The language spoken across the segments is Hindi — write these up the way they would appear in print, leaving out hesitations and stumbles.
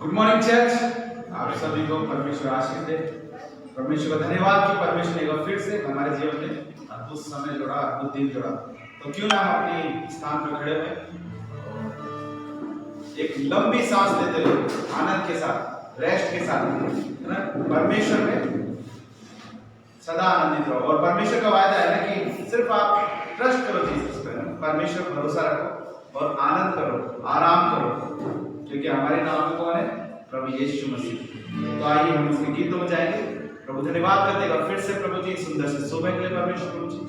Good morning church. आप सभी को परमेश्वर आशीष दे। परमेश्वर का धन्यवाद कि परमेश्वर ने एक बार फिर से हमारे जीवन में अद्भुत समय जोड़ा, अद्भुत दिन जोड़ा। तो क्यों ना हम अपनी स्थान पर खड़े हुए एक लंबी सांस लेते हुए आनंद के साथ, रेस्ट के साथ, है ना, परमेश्वर में सदा आनंदित रहो। और परमेश्वर का वायदा है ना कि सिर्फ आप ट्रस्ट करो जीसस पर, परमेश्वर पर भरोसा रखो और आनंद करो, आराम करो, क्योंकि हमारे नाम में कौन है? प्रभु यीशु मसीह। तो आइए हम उसके गीतों में जाएंगे। प्रभु धन्यवाद करते हैं फिर से प्रभु जी सुंदर से सुबह के लिए परमेश्वर प्रभु जी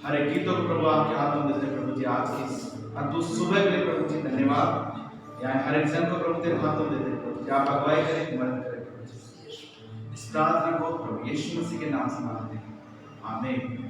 हर एक गीतों को प्रभु आपके हाथ में देते हैं। प्रभु जी आज की अद्भुत सुबह के लिए प्रभु जी धन्यवाद। यहाँ हर एक जन को प्रभु तेरे हाथों में देते हैं। प्रभु जी आप अगुवाई करें, मदद करें। प्रभु जी इस प्रार्थना को प्रभु यीशु मसीह के नाम से मांगते हैं, आमीन।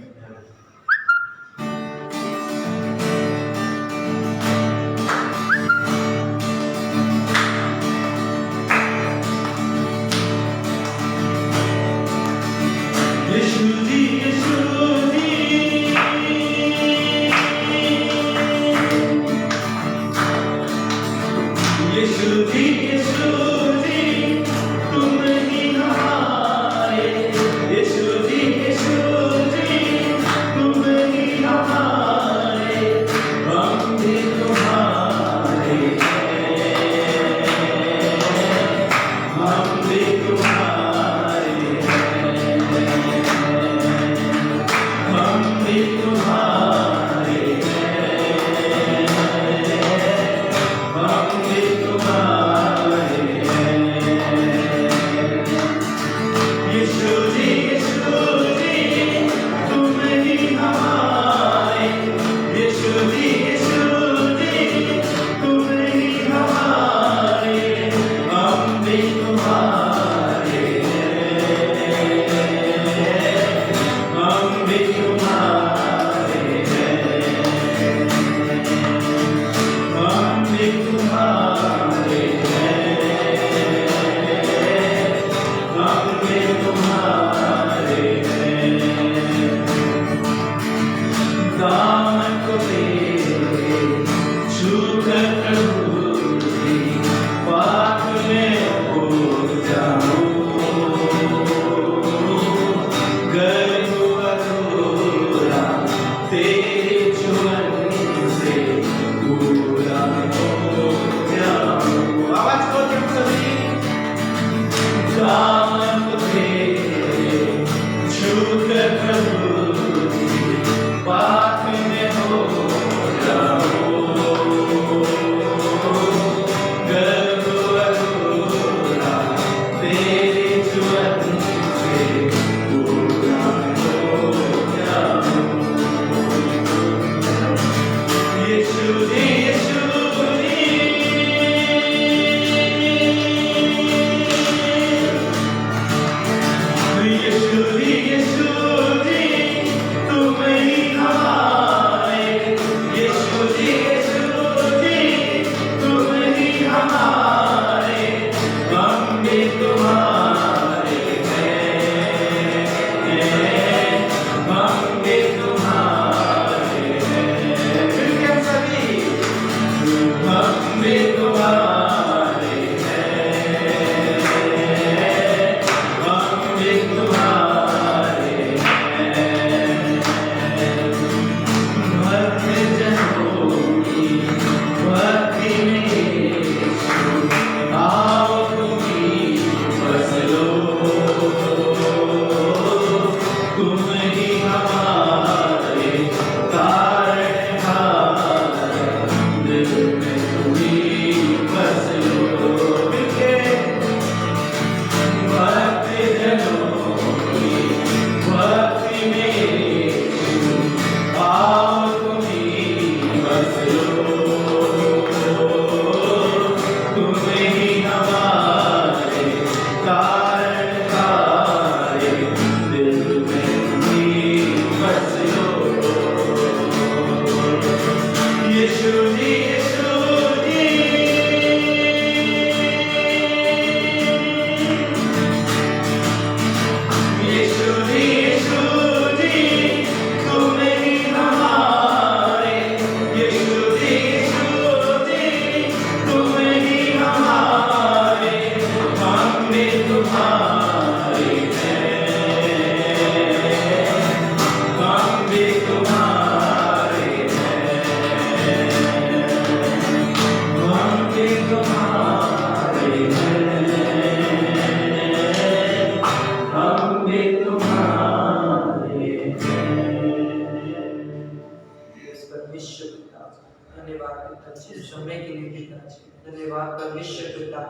समय के लिए पिताजी। धन्यवाद परमेश्वर पिता,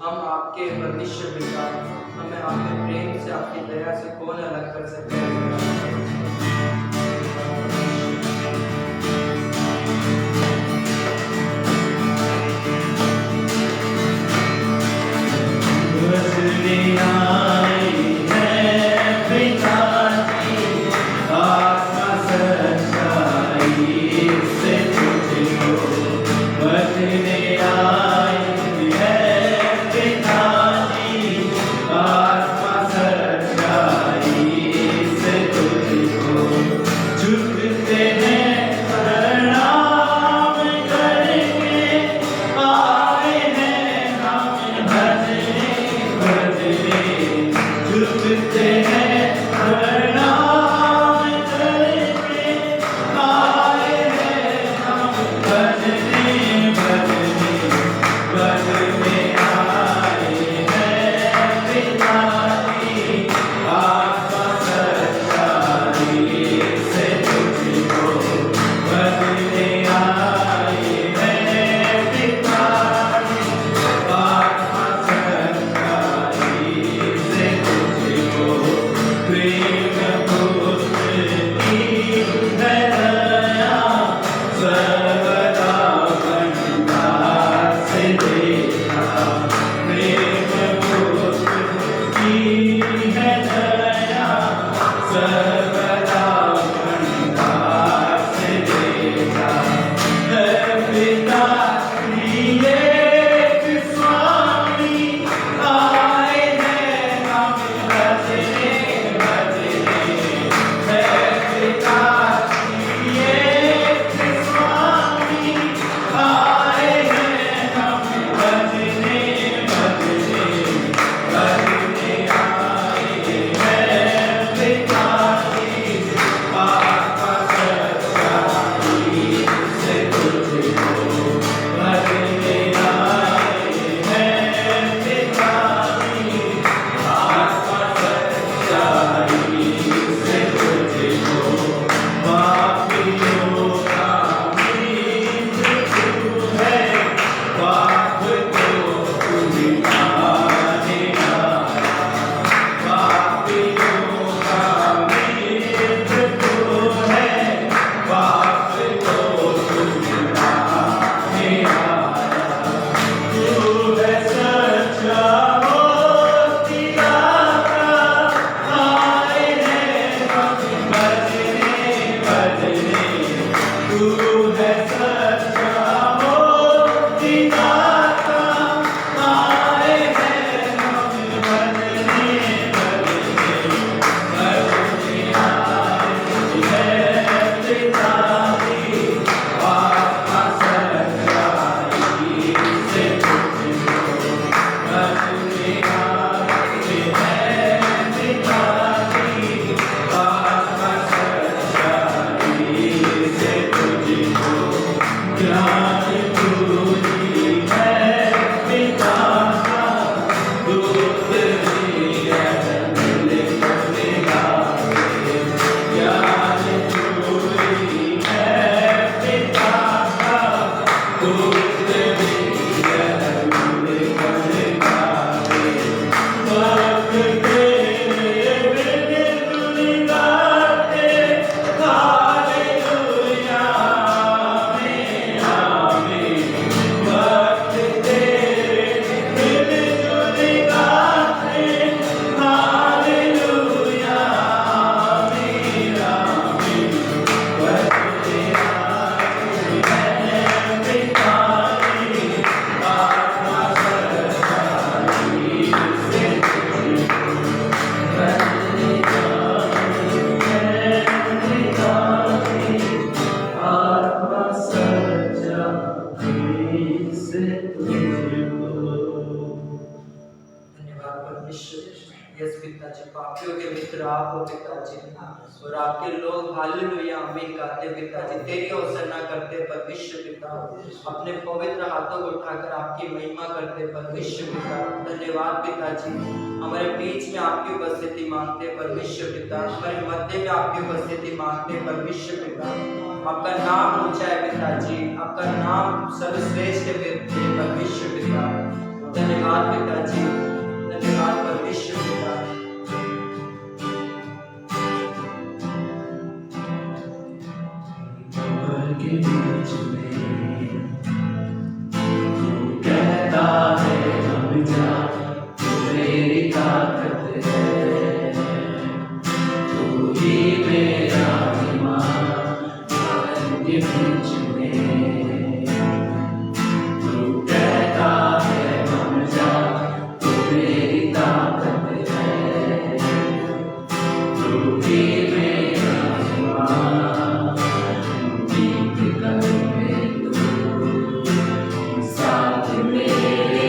हम आपके परमेश्वर पिता, हमें आपके प्रेम से, आपकी दया से कौन अलग कर सकता है। यस पिताजी, पापियों के मित्र आप हो पिताजी, और आपके लोग हालेलुया आमीन गाते पिताजी, तेरी होसन्ना करते परमेश्वर पिता, अपने पवित्र हाथों को उठाकर आपकी महिमा करते परमेश्वर पिता। धन्यवाद पिताजी, हमारे बीच में आपकी उपस्थिति मांगते परमेश्वर पिता, हमारे मध्य में आपकी उपस्थिति मांगते परमेश्वर पिता। आपका नाम ऊंचा है पिताजी, आपका नाम सर्वश्रेष्ठ है परमेश्वर पिता। धन्यवाद पिताजी, धन्यवाद परमेश्वर पिता। के बीच में तू कहता है हम जा, तू मेरी ताकत है, तू ही मेरा ईमान के बीच में। तू कहता है हम जा, तू मेरी ताकत है, तू ही मेरा ईमान। साथ मेरे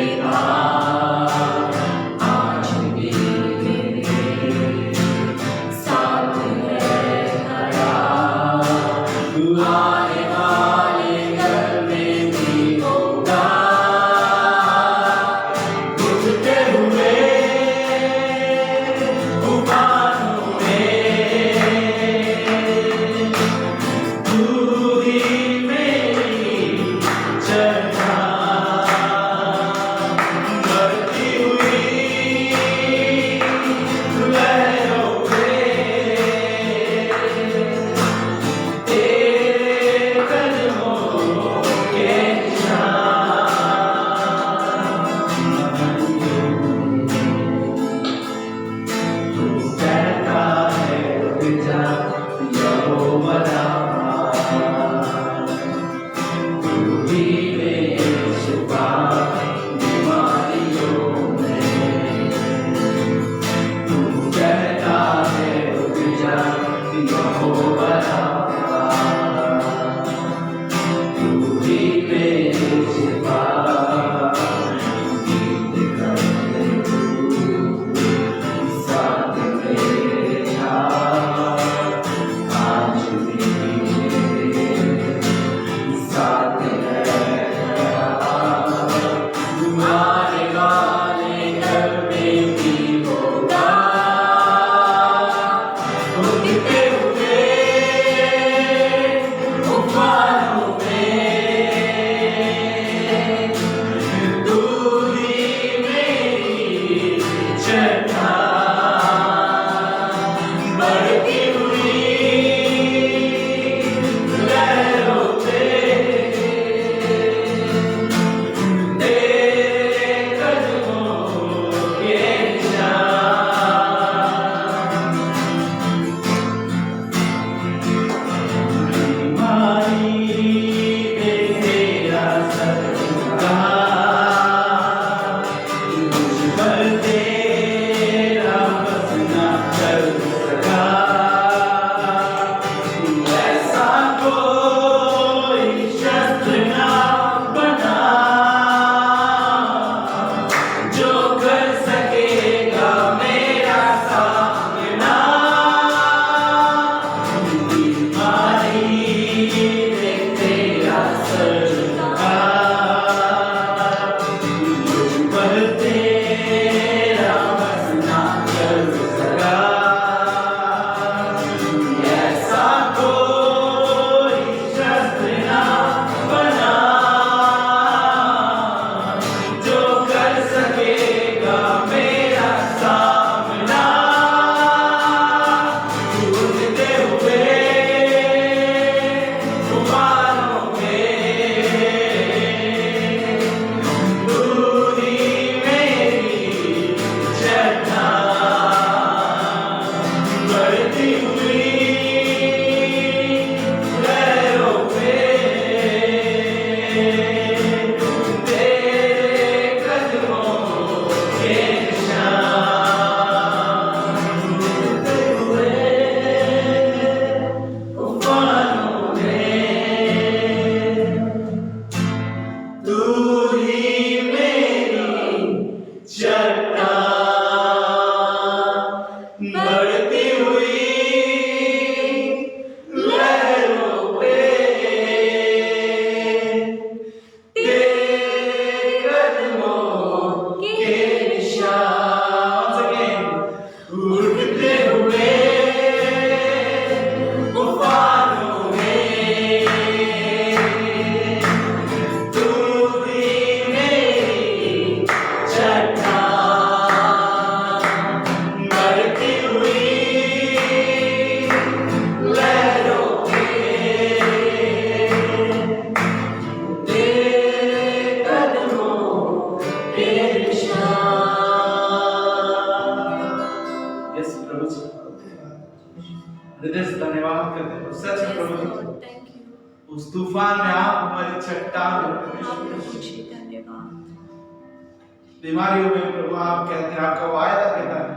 हृदय से धन्यवाद करते हैं। सच में प्रभु जी, थैंक यू। उस तूफान में आप हमारी चट्टान हो हाँ परमेश्वर। प्रभु जी धन्यवाद। बीमारियों में प्रभु आप कहते हैं, आपका वायदा कहता है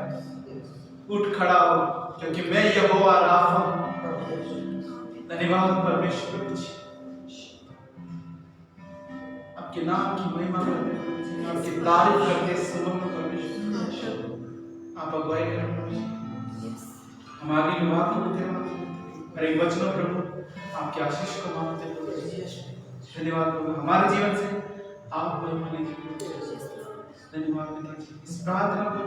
उठ खड़ा हो क्योंकि मैं यहोवा राफा हूं। धन्यवाद परमेश्वर जी, आपके नाम की महिमा करते हैं, आपकी तारीफ करते हैं सुबह में परमेश्वर। आप अगुवाई करें प्रभु जी, हम आगे की बात करते हैं, हर एक वचनों प्रभु आपकी आशीष को मांगते हैं प्रभु जी। धन्यवाद प्रभु, हमारे जीवन से आप महिमा लीजिए। धन्यवाद पिता जी, इस प्रार्थना को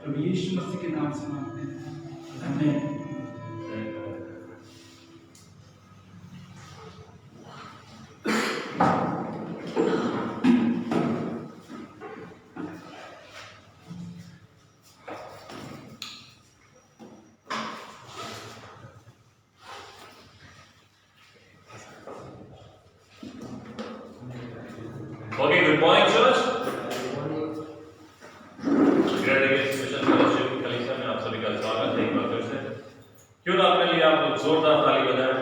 प्रभु यीशु मसीह के नाम से मांगते हैं, आमीन। Okay, good morning, church. Grade special fellowship कलीसिया में आप सभी का स्वागत है एक बार फिर से। क्यों ना अपने लिए आप लोग जोरदार ताली बजाएं।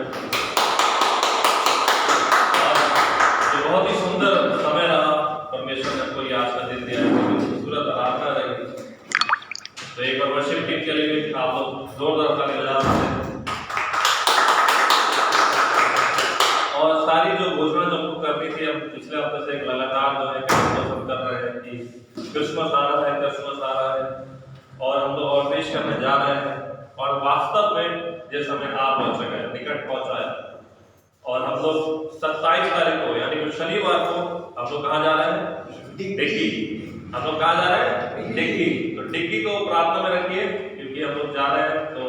ये बहुत ही सुंदर समय रहा, परमेश्वर ने आपको ये आज का दिन दिया है, बहुत खूबसूरत आराधना रही। तो एक बार वर्शिप टीम के लिए भी आप लोग जोरदार ताली बजा सकते हैं। और सारी जो घोषणा जो हमको करनी थी, हम पिछले हफ्ते से एक लगातार जो है हम कर रहे हैं कि क्रिसमस आ रहा है, क्रिसमस आ रहा है और हम लोग और पेश करने जा रहे हैं। और वास्तव में ये समय आ पहुंच गया है, निकट पहुंचा है। और हम लोग 27 तारीख को यानी कि शनिवार को हम लोग कहाँ जा रहे हैं? डिग्गी। हम लोग कहाँ जा रहे हैं? डिग्गी। तो डिग्गी को प्रार्थना में रखिए क्योंकि हम लोग जा रहे हैं। तो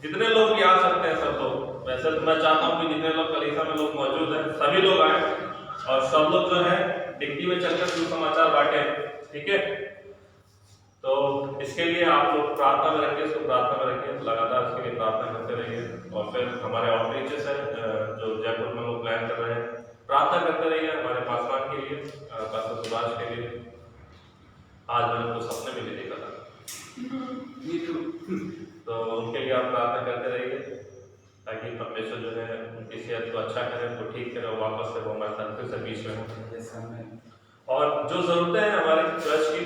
जितने लोग भी आ सकते हैं सब लोग, वैसे तो मैं चाहता हूँ कि जितने लोग कलीसिया में लोग मौजूद हैं सभी लोग आए और सब लोग जो है डिग्गी में चलकर सुसमाचार बांटे, ठीक है? तो इसके लिए आप लोग प्रार्थना में रखिए, इसको प्रार्थना में रखिए, लगातार इसके लिए प्रार्थना करते रहिए। और फिर हमारे आउटरीचेस हैं जो जयपुर में लोग प्लान कर रहे हैं, प्रार्थना करते रहिए हमारे पासवान के लिए, पास्टर सुभाष के लिए। आज मैंने उनको सपने में भी देखा था, तो उनके लिए आप प्रार्थना करते रहिए ताकि परमेश्वर जो है उनकी सेहत को अच्छा करे, उनको ठीक करे और वापस से वो हमारे साथ फिर से बीच में हो। और जो ज़रूरतें हैं हमारे चर्च की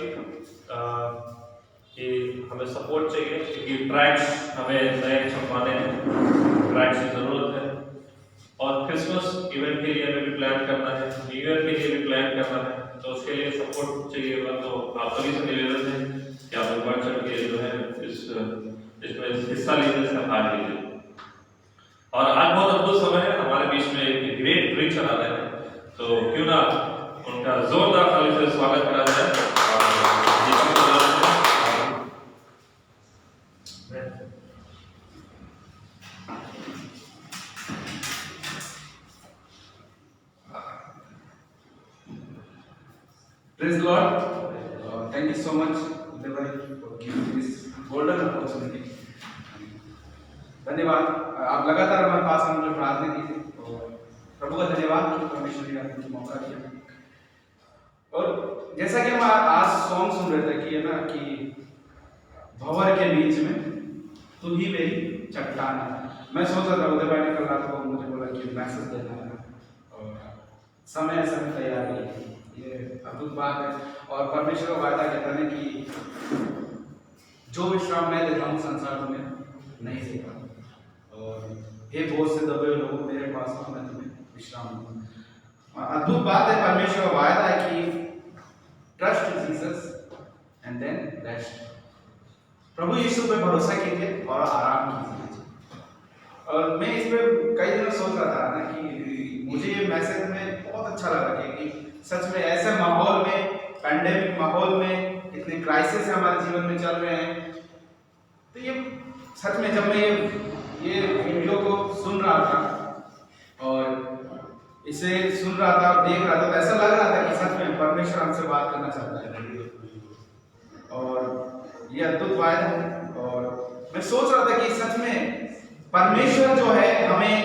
कि हमें सपोर्ट चाहिए क्योंकि ट्रैक्स हमें नए छपवाने हैं, ट्रैक्स की ज़रूरत है। और क्रिसमस इवेंट के लिए हमें भी प्लान करना है, न्यू ईयर के लिए भी प्लान करना है, तो उसके लिए सपोर्ट चाहिए। तो आप सभी से निवेदन है कि आप लोग बढ़ चढ़ के जो है इसमें हिस्सा लीजिए, इसका भाग लीजिए। और आज बहुत अद्भुत समय है, हमारे बीच में एक ग्रेट ड्रिंक चला रहे हैं, तो क्यों ना उनका जोरदार ताली से स्वागत करा जाए। Praise Lord. Thank you so much, Uday for giving this golden opportunity. धन्यवाद। आप लगातार हमारे पास हम लोग प्रार्थना की थी और प्रभु का धन्यवाद कि परमेश्वर ने आपको मौका दिया। और जैसा कि हम आज सॉन्ग सुन रहे थे कि है ना कि भंवर के बीच में तू ही मेरी चट्टान है। मैं सोच रहा था उदय भाई ने कल रात को मुझे बोला कि मैसेज देना है और समय तैयारी है, ये अद्भुत बात है। और परमेश्वर का वायदा कहता है कि जो विश्राम मैं देता हूँ संसार को मैं नहीं देता। और हे बोझ से दबे हुए लोगों मेरे पास आओ, मैं तुम्हें विश्राम दूंगा। अद्भुत बात है, परमेश्वर का वायदा है कि trust Jesus and then rest. प्रभु यीशु पे भरोसा कीजिए और आराम कीजिए। और मैं इस पे कई दिनों सोच रहा था ना कि मुझे ये मैसेज में बहुत अच्छा लगा कि सच में ऐसे माहौल में, पैंडेमिक माहौल में, इतने क्राइसिस हमारे जीवन में चल रहे हैं, तो ये सच में जब मैं ये वीडियो को सुन रहा था और इसे सुन रहा था और देख रहा था, तो ऐसा लग रहा था कि सच में परमेश्वर हमसे बात करना चाहता है। और ये अद्भुत वायदा है। और मैं सोच रहा था कि सच में परमेश्वर जो है हमें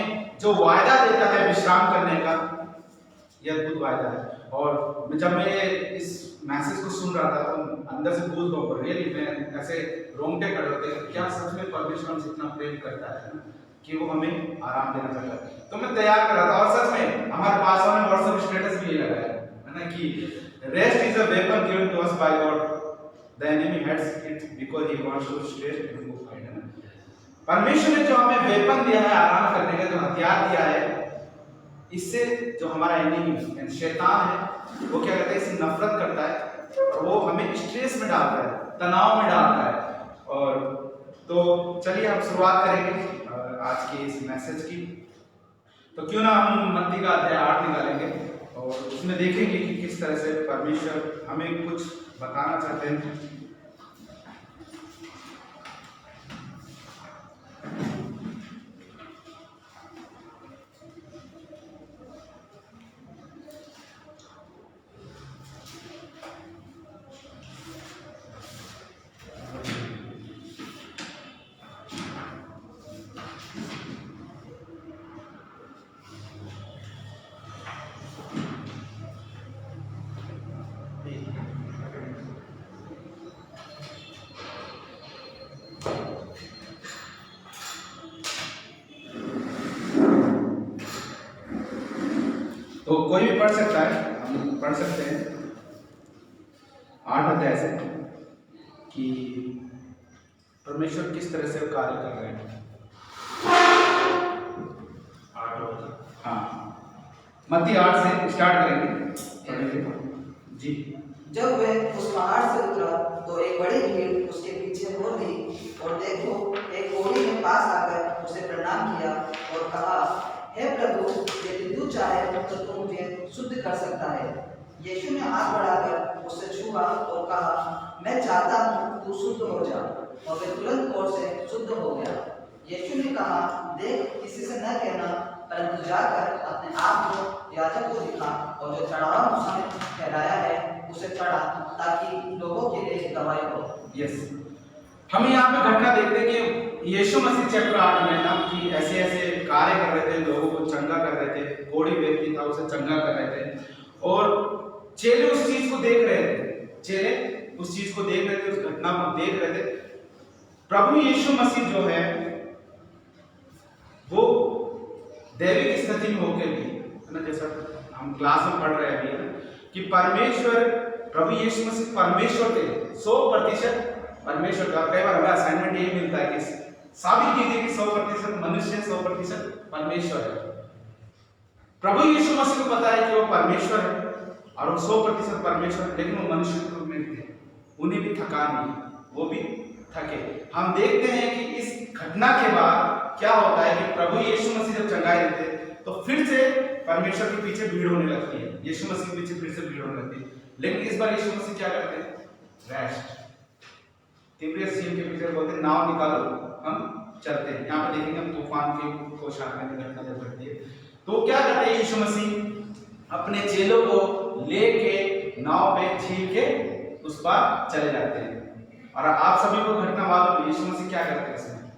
जो वायदा देता है विश्राम करने का, ये अद्भुत वायदा है। और जब मैं इस मैसेज को सुन रहा था तो अंदर से गूज बम्प रियली में ऐसे रोंगटे खड़े होते हैं, क्या सच में परमेश्वर हमसे इतना प्रेम करता है ना कि वो हमें आराम देना चाहता है। तो मैं तैयार कर रहा था और सच में हमारे पास में व्हाट्सएप स्टेटस भी ये लगाया है ना कि rest is a weapon given to us by God, the enemy hates it because he wants to stress in वो फाइट, है ना। परमेश्वर ने जो हमें वेपन दिया है, आराम करने का जो हथियार दिया है, इससे जो हमारा एनिमी शैतान है वो क्या करता है, इससे नफरत करता है और वो हमें स्ट्रेस में डालता है, तनाव में डालता है। और तो चलिए हम शुरुआत करेंगे आज के इस मैसेज की। तो क्यों ना हम मत्ती का अध्याय 8 निकालेंगे और उसमें देखेंगे कि किस तरह से परमेश्वर हमें कुछ बताना चाहते हैं। तो कोई भी पढ़ सकता है, हम पढ़ सकते हैं 8 अध्याय से कि परमेश्वर किस तरह से कार्य कर रहे हैं। हाँ, मत्ती 8 से स्टार्ट करेंगे जी। जब वह उस पहाड़ से उतरा तो एक बड़ी भीड़ उसके पीछे हो गई, और देखो एक कोढ़ी ने पास आकर उसे प्रणाम किया और कहा, हे प्रभु, यदि तू चाहे तो तू मुझे शुद्ध कर सकता है। यीशु ने हाथ बढ़ाकर उसे छुआ और कहा, मैं चाहता हूँ तू शुद्ध हो जा। और वह तुरंत ओर से शुद्ध हो गया। यीशु ने कहा, देख, किसी से न कहना, परंतु जाकर अपने आप को याजक को दिखा और जो चढ़ावा उसने ठहराया है उसे चढ़ा, ताकि लोगों के लिए गवाही हो। यस, हम यहाँ पे घटना देखते हैं कि यीशु मसीह चैप्टर 8 में ना कि ऐसे ऐसे कार्य कर रहे थे, लोगों को चंगा कर रहे थे, कोढ़ी व्यक्ति था उसे चंगा कर रहे थे और चेले उस चीज को देख रहे थे, चेले उस चीज को देख रहे थे, उस घटना को देख रहे थे। प्रभु यीशु मसीह जो है वो दैविक स्थिति में होकर भी, है ना, जैसा हम क्लास में पढ़ रहे हैं अभी कि परमेश्वर, प्रभु यीशु मसीह परमेश्वर थे, 100% परमेश्वर का। कई बार हमें असाइनमेंट यही मिलता है कि साबित कीजिए कि 100% मनुष्य, 100% परमेश्वर है। प्रभु यीशु मसीह को पता है कि वो परमेश्वर है और वो 100% परमेश्वर है, लेकिन वो मनुष्य के रूप में थे, उन्हें भी थकान नहीं, वो भी थके। हम देखते हैं कि इस घटना के बाद क्या होता है कि प्रभु यीशु मसीह जब चंगाई देते तो फिर से परमेश्वर के पीछे भीड़ होने लगती है, यीशु मसीह के पीछे फिर से भीड़ होने लगती है। लेकिन इस बार यीशु मसीह क्या करते हैं, रेस्ट, तिब्रियस झील के पीछे बोलते हैं, नाव निकालो, हम चलते हैं। यहाँ पे देखेंगे हम तूफान को शांत करने की घटना जब घटती है तो क्या करते हैं, यीशु मसीह अपने चेलों को लेके नाव पे झील के उस पार चले जाते हैं। और आप सभी को घटना मालूम है, यीशु मसीह क्या करते हैं इसमें,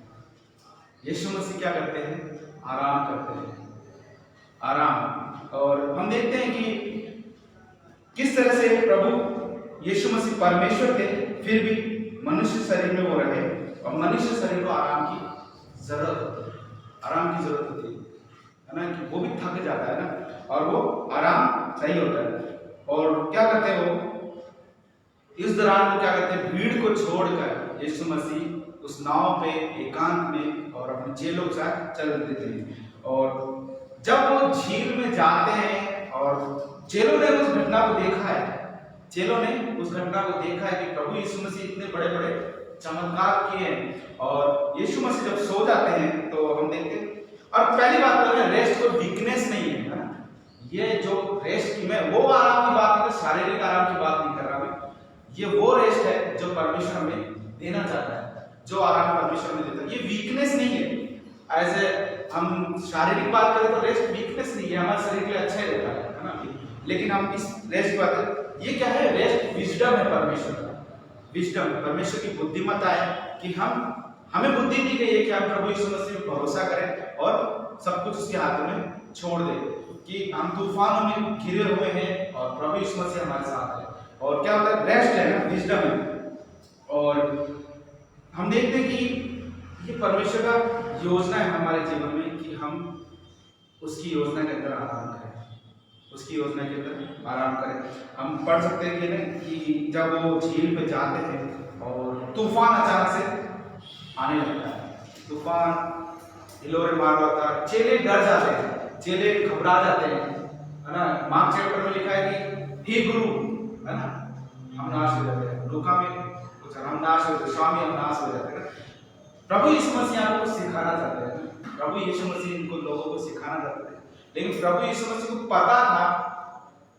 यीशु मसीह क्या करते हैं, आराम करते हैं, आराम। और हम देखते हैं कि किस तरह से प्रभु यीशु मसीह परमेश्वर थे, फिर भी मनुष्य शरीर में वो रहे और मनुष्य शरीर को आराम की जरूरत होती है, आराम की जरूरत होती है ना, कि वो भी थक जाता है ना, और वो आराम चाहिए होता है। और क्या करते हैं वो, इस दौरान वो क्या करते हैं, भीड़ को छोड़कर यीशु मसीह उस नाव पे एकांत में और अपने चेलों के साथ चल देते हैं। और जब वो झील में जाते हैं और चेलों ने उस घटना को देखा है, चेलों ने उस घटना को देखा है कि प्रभु यीशु मसीह इतने बड़े बड़े चमत्कार किए हैं। और यीशु मसीह जब सो जाते हैं तो हम देखते हैं, और पहली बात तो है, रेस्ट को वीकनेस नहीं है ना, ये जो रेस्ट की, मैं वो आराम की बात नहीं, शारीरिक आराम की बात नहीं कर रहा मैं, ये वो रेस्ट है जो परमेश्वर हमें देना चाहता है, जो आराम परमेश्वर में देता है, ये वीकनेस नहीं है। ऐसे हम शारीरिक बात करें तो रेस्ट वीकनेस नहीं है, हमारे शरीर के लिए अच्छा ही रहता है ना, लेकिन हम इस रेस्ट की बात करें, ये क्या है, रेस्ट विजडम है परमेश्वर का, विजडम परमेश्वर की बुद्धिमत्ता है कि हमें बुद्धि दी गई है कि हम प्रभु यीशु मसीह पर भरोसा करें और सब कुछ उसके हाथों में छोड़ दें, कि हम तूफानों में घिरे हुए हैं और प्रभु यीशु मसीह हमारे साथ है। और क्या होता है, रेस्ट है ना, विजडम है। और हम देखते हैं कि ये परमेश्वर का योजना है हमारे जीवन में कि हम उसकी योजना के अंदर आराम करें, उसकी योजना के अंदर आराम करें। हम पढ़ सकते हैं कि नहीं कि जब वो झील पे जाते हैं और तूफान अचानक से आने लगता है, तूफान हिलोरे मार होता है, चेले डर जाते हैं, चेले घबरा जाते हैं, है ना। मार्क चैप्टर में लिखा है कि हे गुरु, है ना, हम नाश हो जाते हैं। लूका में कुछ हम नाश हो जाते, स्वामी हम नाश हो जाते हैं। प्रभु यीशु मसीह आपको सिखाना चाहते हैं, प्रभु यीशु मसीह इनको लोगों को सिखाना चाहते हैं। लेकिन प्रभु यीशु मसीह को पता था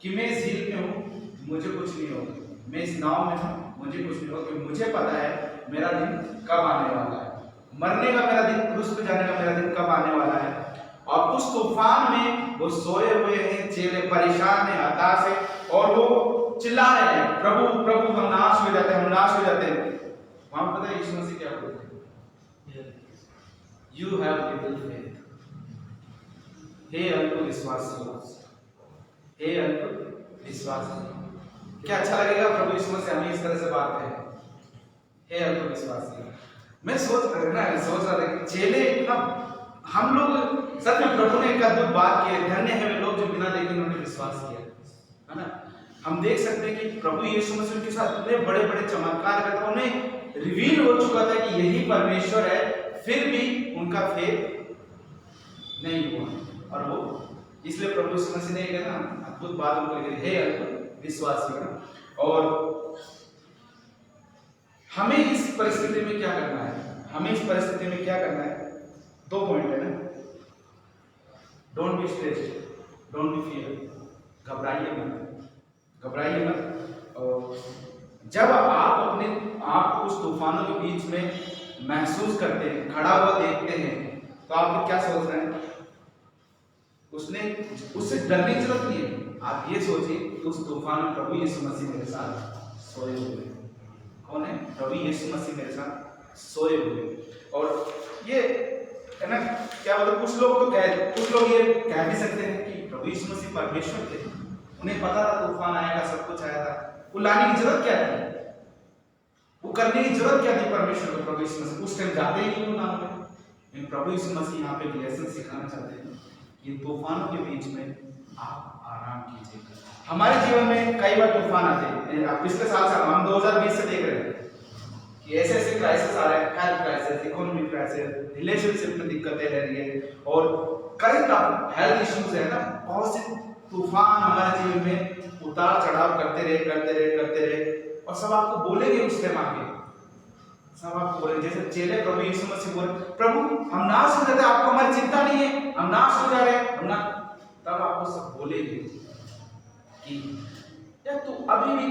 कि मैं इस झील में हूँ, मुझे कुछ नहीं होगा, मैं इस नाव में हूँ, मुझे कुछ नहीं होगा, क्योंकि मुझे पता है मेरा दिन कब आने वाला है, मरने का मेरा दिन, क्रूस पे जाने का मेरा दिन कब आने वाला है। और उस तूफान में वो सोए हुए हैं, चेले परेशान हैं, हताश है, और वो चिल्ला रहे हैं, प्रभु प्रभु हम नाश हो जाते हैं, हम नाश हो जाते हैं। वहां पता है यीशु मसीह क्या बोलते हैं, यू हैव लिटिल फेथ, हे अल्प विश्वासी, हे अल्प विश्वासी। क्या अच्छा लगेगा प्रभु यीशु मसीह हमें इस तरह से बात करें, हे अल्प विश्वासी। मैं सोच रहा था कि चेले इतना, हम लोग सच में प्रभु ने एक अद्भुत बात की है, धन्य है वे लोग जो बिना देखे उन्होंने विश्वास किया, है ना। हम देख सकते हैं कि प्रभु यीशु मसीह के साथ इतने बड़े बड़े चमत्कार करता, उन्हें रिवील हो चुका था कि यही परमेश्वर है, फिर भी उनका फेथ नहीं हुआ। और वो इसलिए प्रभु यीशु मसीह ने कहा ना अद्भुत बात उनको लिखी, हे अल्प विश्वासी। और हमें इस परिस्थिति में क्या करना है, हमें इस परिस्थिति में क्या करना है, दो पॉइंट है ना। Don't be stressed, don't be fear, घबराइए मत, घबराइए मत। और जब आप अपने आप को उस तूफानों के बीच में महसूस करते हैं, खड़ा हुआ देखते हैं, तो आप क्या सोच रहे हैं, उससे डरने की जरूरत नहीं है। आप ये सोचिए उस तूफान में प्रभु यीशु मसीह मेरे साथ सोए हुए। कौन है? प्रभु यीशु मसीह मेरे साथ सोए हुए। और ये है ना, क्या बोलते, कुछ लोग ये कह भी सकते हैं कि प्रभु यीशु मसीह परमेश्वर थे, उन्हें पता था तूफान आएगा, सब कुछ आया था, वो लाने की जरूरत क्या थी, वो करने की जरूरत क्या थी परमेश्वर को, प्रभु यीशु मसीह उस टाइम जाते ही नहीं नाम में। लेकिन प्रभु यीशु मसीह यहाँ पे एक लेसन सिखाना चाहते हैं कि तूफानों के बीच में आप आराम कीजिए। हमारे जीवन में कई बार तूफान आते हैं, पिछले साल से हम 2020 से देख रहे हैं कि ऐसे ऐसे क्राइसिस आ रहे हैं, health crisis, economic crisis, relationship में दिक्कतें रह रही है, और करंट हेल्थ इश्यूज है ना, बहुत से तूफान हमारे जीवन में उतार चढ़ाव करते रहे। और सब आपको बोलेंगे उस टाइम आके, सब आपको बोलेंगे, जैसे चेले प्रभु यीशु मसीह बोले, प्रभु हम नाश हो जाते, आपको हमारी चिंता नहीं है, हम नाश हो जा रहे हैं, हम ना, तब आपको सब बोलेंगे कि यार तू अभी भी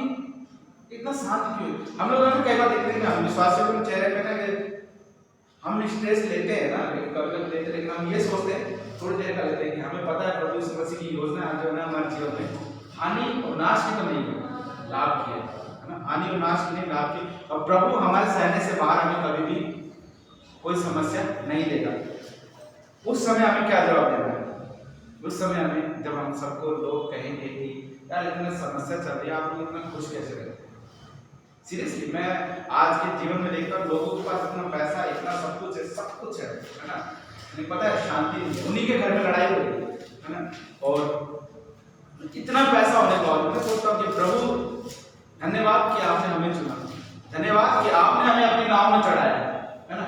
इतना शांत क्यों है। हम लोग कई बार देखते हैं कि हम विश्वासियों के चेहरे पे ना कि हम स्ट्रेस लेते हैं ना, कभी लेते, लेकिन हम ये सोचते हैं थोड़ी देर का लेते हैं कि हमें पता है प्रभु यीशु मसीह की योजना जो है ना हमारे जीवन में हानि और नाश की तो नहीं है, लाभ की है ना, हानि और नाश की नहीं, लाभ की। और प्रभु हमारे सहने से बाहर हमें कभी भी कोई समस्या नहीं देगा। उस समय हमें क्या जवाब देना है, उस समय हमें, जब हम सबको लोग कहेंगे कि यार इतना समस्या चल रही है, आप लोग इतना खुश कैसे रहते हैं। सीरियसली मैं आज के जीवन में देखता हूँ लोगों के पास इतना पैसा, इतना सब कुछ है ना, नहीं पता है शांति नहीं, उन्हीं के घर में लड़ाई हो रही है ना। और इतना पैसा होने के बाद मैं सोचता हूँ कि प्रभु धन्यवाद कि आपने हमें चुना, धन्यवाद कि आपने हमें अपनी नाव में चढ़ाया, है ना।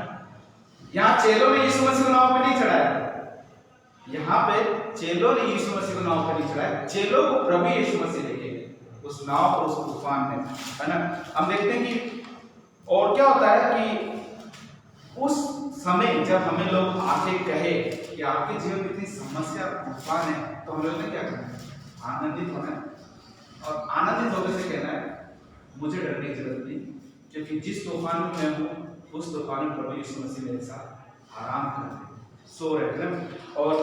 यहाँ चेलों ने यीशु मसीह को नाव पे नहीं चढ़ाया, यहाँ पे चेलों ने यीशु मसीह को नाव पे नहीं चढ़ाया, चेलों को प्रभु यीशु मसीह लेके उस नाव पर, उस तूफान में, है ना। हम देखते हैं कि और क्या होता है कि उस समय जब हमें लोग आके कहे कि आपके जीवन में इतनी समस्या तूफान है, तो हम लोगों ने क्या करना है, आनंदित होना है। और आनंदित होने से कहना है मुझे डरने की जरूरत नहीं, क्योंकि जिस तूफान में मैं हूँ उस तूफान में प्रभु यीशु मसीह मेरे साथ आराम करते सो रहे हैं, और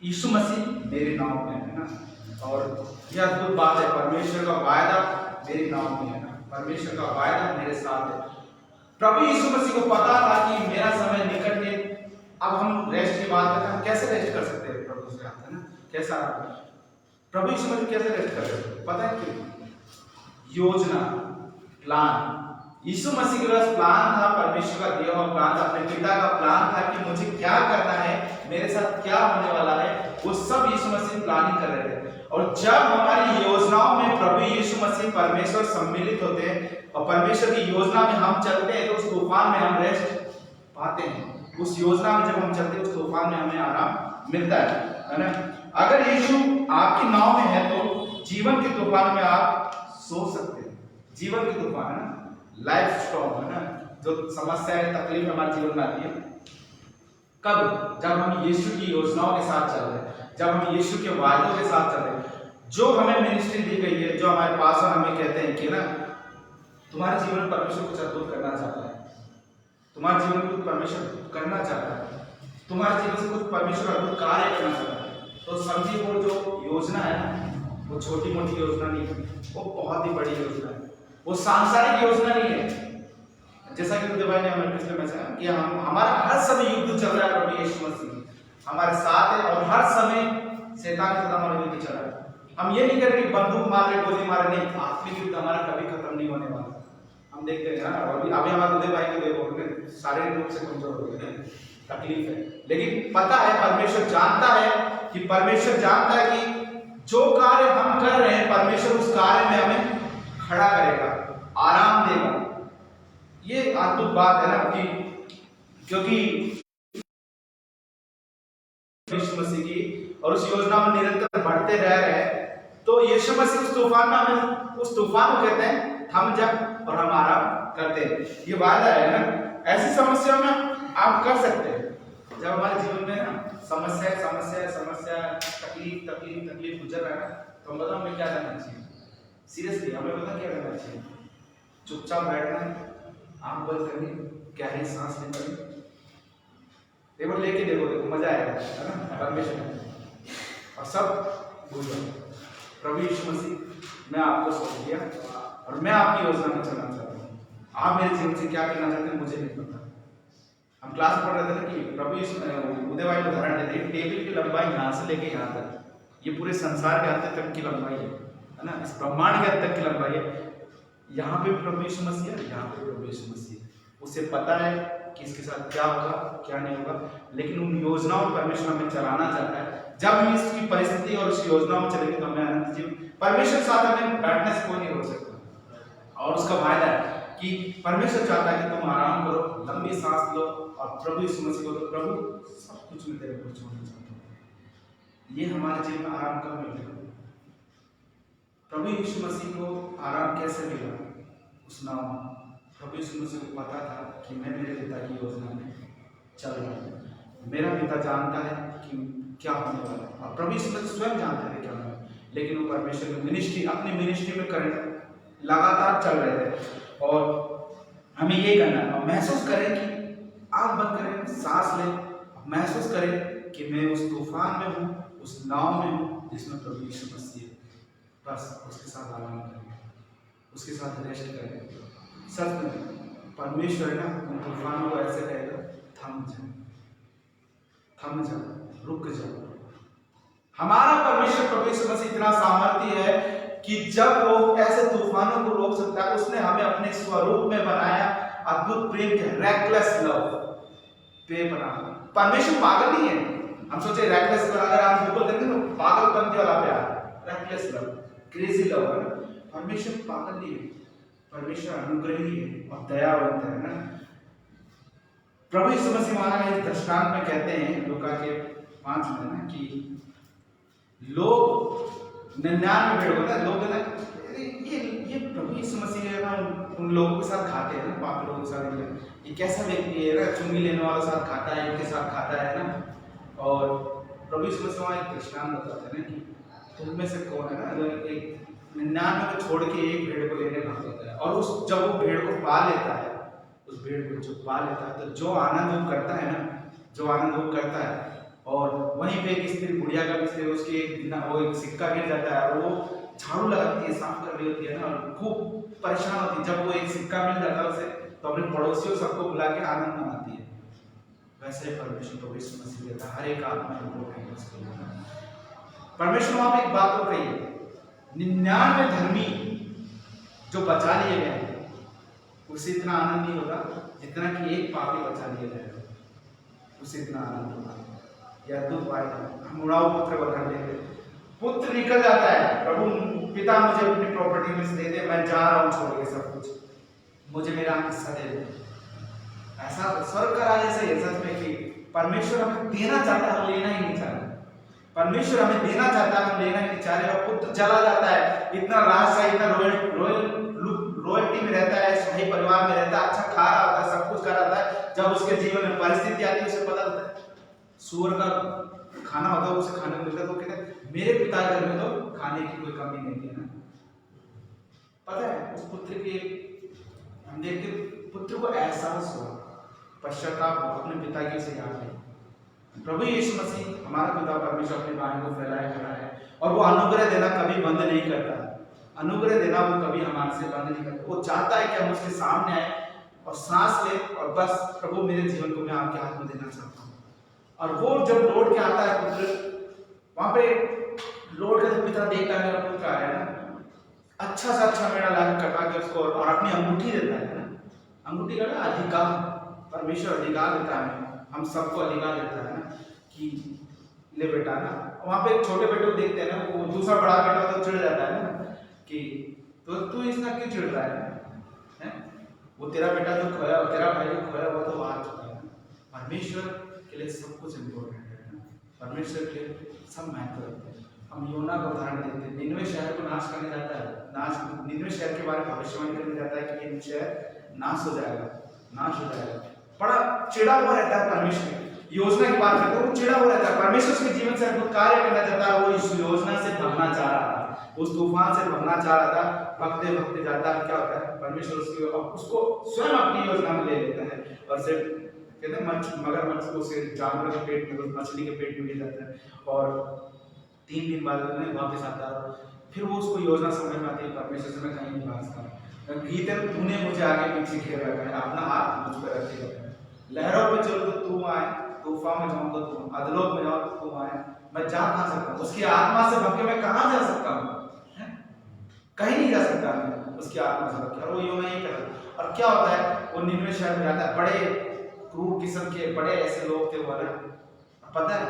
यीशु मसीह मेरे नाव में है ना। और यह अद्भुत बात है, परमेश्वर का वायदा मेरी नाव में है ना, परमेश्वर का वायदा मेरे साथ है। प्रभु यीशु मसीह को पता था कि मेरा समय निकट है। अब हम रेस्ट की बात करते हैं, हम कैसे रेस्ट कर सकते हैं प्रभु से, है ना, कैसा प्रभु यीशु मसीह कैसे रेस्ट कर सकते हैं, पता है क्यों? योजना, प्लान। यीशु मसीह के पास प्लान था, परमेश्वर का दिया हुआ प्लान था, अपने पिता का प्लान था कि मुझे क्या करना है, मेरे साथ क्या होने वाला है, वो सब यीशु मसीह प्लानिंग कर रहे थे। और जब हमारी योजनाओं में प्रभु यीशु मसीह परमेश्वर सम्मिलित होते हैं और परमेश्वर की योजना में हम चलते हैं, तो उस तूफान में हम रेस्ट पाते हैं। उस योजना में जब हम चलते हैं, उस तूफान में हमें आराम मिलता है ना। अगर यीशु आपकी नाव में है तो जीवन के तूफान में आप सो सकते हैं। जीवन के तूफान है ना, लाइफ स्टॉर्म है ना, जो समस्याएं तकलीफ हमारे जीवन में आती है, कब? जब हम यीशु की योजनाओं के साथ चल रहे हैं, जब हम यीशु के वायदों के साथ चल रहे हैं। जो हमें मिनिस्ट्री दी गई है, जो हमारे पास हमें कहते हैं कि ना तुम्हारे जीवन में परमेश्वर कुछ अद्भुत करना चाहता है, तुम्हारे जीवन में कुछ परमेश्वर करना चाहता है, तुम्हारे जीवन से कुछ परमेश्वर अद्भुत कार्य करना चाहता है, तो समझिए वो जो योजना है ना, वो छोटी मोटी योजना नहीं है, वो बहुत ही बड़ी योजना है। वो सांसारिक योजना नहीं है। जैसा कि उदय भाई ने हमें पिछले में कहा कि हमारा हर समय युद्ध चल रहा है, प्रभु यीशु मसीह हमारे साथ है और हर समय शैतान के साथ हमारा युद्ध चल रहा है। हम ये नहीं कर रहे कि बंदूक मार रहे, गोली मार रहे, नहीं, आत्मिक युद्ध हमारा कभी खत्म नहीं होने वाला। हम देखते हैं ना, अभी हमारे उदय भाई को देखो, शारीरिक रूप से कमजोर हो गए, तकलीफ है, लेकिन पता है, परमेश्वर जानता है कि परमेश्वर जानता है कि जो कार्य हम कर रहे हैं, परमेश्वर उस कार्य में हमें खड़ा करेगा, आराम देगा। ये अद्भुत बात है ना, कि क्योंकि यीशु मसीह की और उस योजना में निरंतर बढ़ते रह रहे हैं, तो यीशु मसीह उस तूफान में हमें, उस तूफान को कहते हैं थम जा और हम आराम करते हैं। ये वादा है ना। ऐसी समस्याओं में आप कर सकते हैं। जब हमारे जीवन में ना समस्या समस्या समस्या तकलीफ तकलीफ तकलीफ गुजर रहा है ना, तो हम बताओ हमें क्या करना चाहिए? सीरियसली हमें पता क्या करना चाहिए? चुपचाप बैठना है, आंख बंद करनी, गहरी सांस लेनी, एक बार लेके देखो, मजा आएगा, है ना, परमेश्वर, और सब भूल जाओ। प्रभु यीशु मसीह, मैं आपको सौंप दिया और मैं आपकी योजना में चलना चाहता हूँ। आप मेरे जीवन से क्या करना चाहते हैं मुझे नहीं पता। हम क्लास में पढ़ रहे थे कि प्रभु यीशु उदय भाई उदाहरण देते हैं, टेबल की लंबाई यहाँ से लेके यहाँ तक, ये पूरे संसार के अंत तक की लंबाई है ना, इस ब्रह्मांड के अंत तक की लंबाई है। यहाँ पे प्रभु यीशु मसीह है, यहाँ पे प्रभु यीशु मसीह। उसे पता है कि इसके साथ क्या होगा क्या नहीं होगा, लेकिन उन योजनाओं में परमेश्वर हमें चलाना चाहता है। जब हम इसकी परिस्थिति और उस योजनाओं में चलेंगे तो हमें अनंत जीवन, परमेश्वर साथ हमें बैठने से कोई नहीं रोक सकता। और उसका वायदा है कि परमेश्वर चाहता है कि तुम आराम करो, लंबी सांस लो और प्रभु यीशु मसीह को, प्रभु सब कुछ में तेरे को छोड़ना चाहता हूँ। ये हमारे जीवन में आराम कब मिलेगा? प्रभु यीशु मसीह को आराम कैसे मिला? उस नाम प्रभु यीशु मसीह को पता था कि मैं मेरे पिता की योजना में चल रहा हूँ, मेरा पिता जानता है कि क्या होने वाला है, और प्रभु यीशु मसीह स्वयं जानते थे क्या होने वाला है, लेकिन वो परमेश्वर की मिनिस्ट्री, अपनी मिनिस्ट्री में करंट लगातार चल रहे थे। और हमें ये करना है, महसूस करें कि आँख बंद करें, सांस लें, महसूस करें कि मैं उस तूफान में हूँ, उस नाव में हूँ जिसमें प्रभु यीशु मसीह है। बस उसके साथ आराम करें, उसके साथ रेस्ट करें। सच में परमेश्वर है ना, उन तूफानों को ऐसे कहेगा, थम जाओ, थम जाओ, रुक जाओ। हमारा परमेश्वर प्रभु यीशु मसीह इतना सामर्थ्य है कि जब वो ऐसे तूफानों को रोक सकता है, उसने हमें अपने स्वरूप में बनाया। अद्भुत प्रेम के रैकलेस लव पे बना। परमेश्वर पागल नहीं है। हम सोचे रैकलेस लव, अगर आप गूगल करेंगे तो पागलपंती वाला प्यार, रैकलेस लव, क्रेजी लव है ना। परमेश्वर पागल नहीं है, परमेश्वर अनुग्रही है और दयावंत है ना। प्रभु यीशु मसीह महाराज इस दृष्टांत में कहते हैं लूका के 5 में ना कि लोग 99 भेड़ होता है, लोग ना ये प्रभु यीशु मसीह है ना, उन लोगों के साथ खाते हैं ना, पापी लोगों के साथ। ये कैसा व्यक्ति है ना, चुंगी लेने वालों के साथ खाता है, इनके साथ खाता है ना। और प्रभु यीशु मसीह वहाँ एक दृष्टांत बताते हैं ना कि तुम में से कौन है ना, एक 99 को छोड़ के एक भेड़ को लेने भागता है, और उस जब वो भेड़ को पा लेता है, उस भेड़ को जो पा लेता है, तो जो आनंद वो करता है ना, जो आनंद वो करता है। और वहीं पे एक स्त्री, बुढ़िया का स्त्री, उसकी एक सिक्का गिर जाता है, और वो झाड़ू लगाती है, साफ कर रही होती है ना, और खूब परेशान होती है। जब वो एक सिक्का मिल जाता है उसे, तो अपने पड़ोसियों सबको बुला के आनंद मनाती है। वैसे परमेश्वर प्रभु यीशु मसीह कहता है, हर एक आत्मा को परमेश्वर वहां पे एक बात को कही है, 99 धर्मी जो बचा लिए गए हैं उससे इतना आनंद नहीं होगा जितना कि एक पापी बचा लिया जाएगा, उससे इतना आनंद होगा। या दूध वायदा हम उड़ाऊ पुत्र को घर लेते, पुत्र निकल जाता है, प्रभु पिता मुझे अपनी प्रॉपर्टी में से दे दे, मैं जा रहा हूँ छोड़ के सब कुछ, मुझे मेरा हिस्सा दे दे। ऐसा स्वर्ग का राज ऐसा है सच में कि परमेश्वर हमें देना चाहता है, हम लेना ही नहीं चाहते। परमेश्वर हमें देना चाहता है, हम लेना ही नहीं चाह रहे। और पुत्र चला जाता है, इतना राजशाही, इतना रॉयल्टी में रहता है, शाही परिवार में रहता है, अच्छा खा रहा होता है, सब कुछ कर रहा है। जब उसके जीवन में परिस्थिति आती है उसे पता होता है सूअर का खाना होता है, उसे खाने को मिलता है, तो कहते हैं मेरे पिता घर में तो खाने की कोई कमी नहीं है ना। पता है उस पुत्र के हम देखते पुत्र को एहसास हुआ, पश्चाताप हुआ, अपने पिता की उसे याद आई। प्रभु यीशु मसीह हमारा पिता परमेश्वर अपने बाणी को फैलाए खड़ा है और वो अनुग्रह देना कभी बंद नहीं करता। अनुग्रह देना वो कभी हमारे से बंद नहीं करता। वो चाहता है कि हम उसके सामने आए और सांस ले और बस प्रभु मेरे जीवन को मैं आपके हाथ में देना चाहता हूँ। और वो जब लौट के आता है पुत्र, वहां पे लौट के पिता देखता है मेरा पुत्र आया है ना, अच्छा सा अच्छा मेरा लाख कटा के उसको और अपनी अंगूठी देता है ना। अंगूठी का ना अधिकार, परमेश्वर अधिकार देता है, हम सबको अधिकार देता है ना कि ले बेटा ना। वहां पे छोटे बेटे को देखते हैं ना, वो दूसरा बड़ा बेटा तो चिढ़ जाता है ना कि तो तू इसका क्यों चिढ़ रहा है? वो तेरा बेटा जो खोया, तेरा भाई जो खोया वो तो आ चुका है। परमेश्वर के लिए सब कुछ इम्पोर्टेंट है ना, परमेश्वर के सब महत्व रखते हैं। हम योना का उदाहरण देते हैं, निनवे शहर को नाश करने जाता है, निनवे शहर के बारे में भविष्यवाणी करने जाता है कि ये शहर नाश हो जाएगा, नाश हो जाएगा। बड़ा चिढ़ा हुआ रहता है परमेश्वर, योजना की बात करते हैं, वो चिढ़ा हुआ रहता है। परमेश्वर उसके जीवन से अद्भुत कार्य करना चाहता है, वो इस योजना से भागना चाह रहा था, उस तूफान से भागना चाह रहा था। भगते भगते जाता है, क्या होता है परमेश्वर उसको स्वयं अपनी योजना में ले लेता है और सिर्फ कहते हैं मगरमच्छ को उसे जानवर के पेट में, मछली के पेट में ले जाता है और 3 दिन बाद उन्हें वापस आता है। फिर वो उसको योजना समझ में आती है, परमेश्वर से मैं कहीं नहीं भाग सकता, गीत है तूने मुझे आगे पीछे घेर रखा है, अपना हाथ मुझ पर रखे रखा है। लहरों में चलो तो तू आए, तूफान में जाऊं तो तू, अधलोक में जाओ तो तू आए, मैं जा कहां सकता हूं? उसकी आत्मा से भग के मैं कहां जा सकता हूं? कहीं नहीं जा सकता मैं उसकी आत्मा से भग के। और वो योना ही कर रहा। और क्या होता है, वो निनवे शहर में जाता है, बड़े क्रूर किस्म के बड़े ऐसे लोग थे वो ना, पता है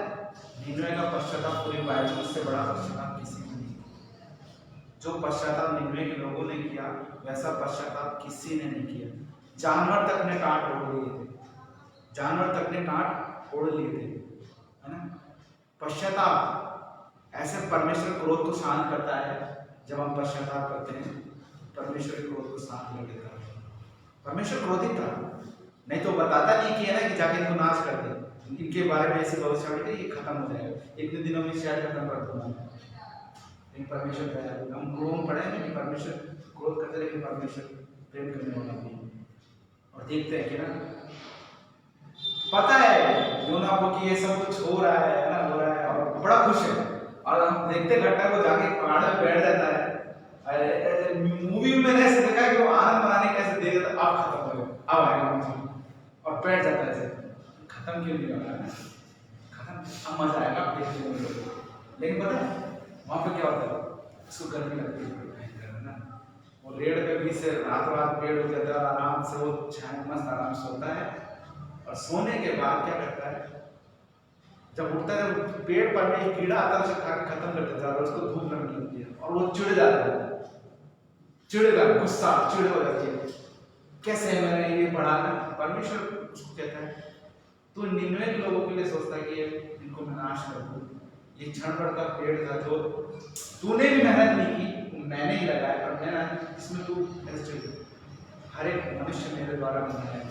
निनवे का पश्चाताप पूरी बाइबल में उससे बड़ा पश्चाताप किसी ने नहीं। जो पश्चाताप निनवे के लोगों ने किया वैसा पश्चाताप किसी ने नहीं किया। जानवर तक ने काट ओढ़ लिए थे, जानवर तक ने काट ओढ़ लिए थे, है ना। पश्चाताप ऐसे परमेश्वर क्रोध को शांत करता है। जब हम पश्चाताप करते हैं परमेश्वर के क्रोध को शांत कर देता है। परमेश्वर क्रोधित था, नहीं तो बताता नहीं कि है ना कि जाके इनको नाश कर दे, इनके बारे में ऐसी भविष्यवाणी थी, ये खत्म हो जाएगा, इतने दिनों में शायद खत्म कर दूंगा। लेकिन परमेश्वर दयालु, हम क्रोध पढ़े हैं कि परमेश्वर क्रोध करते, लेकिन परमेश्वर प्रेम करने वाला भी। और देखते हैं कि ना पता है योना को कि ये सब कुछ हो रहा है ना, हो रहा है और बड़ा खुश है। और हम देखते घटना को जाके पहाड़ में बैठ जाता है। मूवी में मैंने ऐसे देखा है कि वो आनंद मनाने कैसे दे देता, अब खत्म हो गया, अब आएगा और बैठ जाता है। खत्म क्यों नहीं हो रहा है? खत्म अब मजा आएगा देखने में। लेकिन पता है वहां पे क्या होता है, उसको गर्मी लगती है ना, वो रेड़ पे भी से रात पेड़ हो जाता है, आराम से वो छाया मस्त आराम से सोता है। और सोने के बाद क्या करता है, जब उठता है पेड़ पर में एक कीड़ा आता है, उसे खा के खत्म कर देता है और उसको धूप लगने लगती है और वो चिढ़ जाता है, चिढ़ेगा, गुस्सा चिढ़ हो जाती है, कैसे है मैंने ये पढ़ा ना। परमेश्वर उसको कहता है तू निनवे के लोगों के लिए सोचता है कि इनको मैं नाश कर दूं, ये क्षण भर का पेड़ था जो तूने भी मेहनत नहीं की, मैंने ही लगाया, और मैं इसमें तू ऐसे हर एक मनुष्य मेरे द्वारा बनाया है,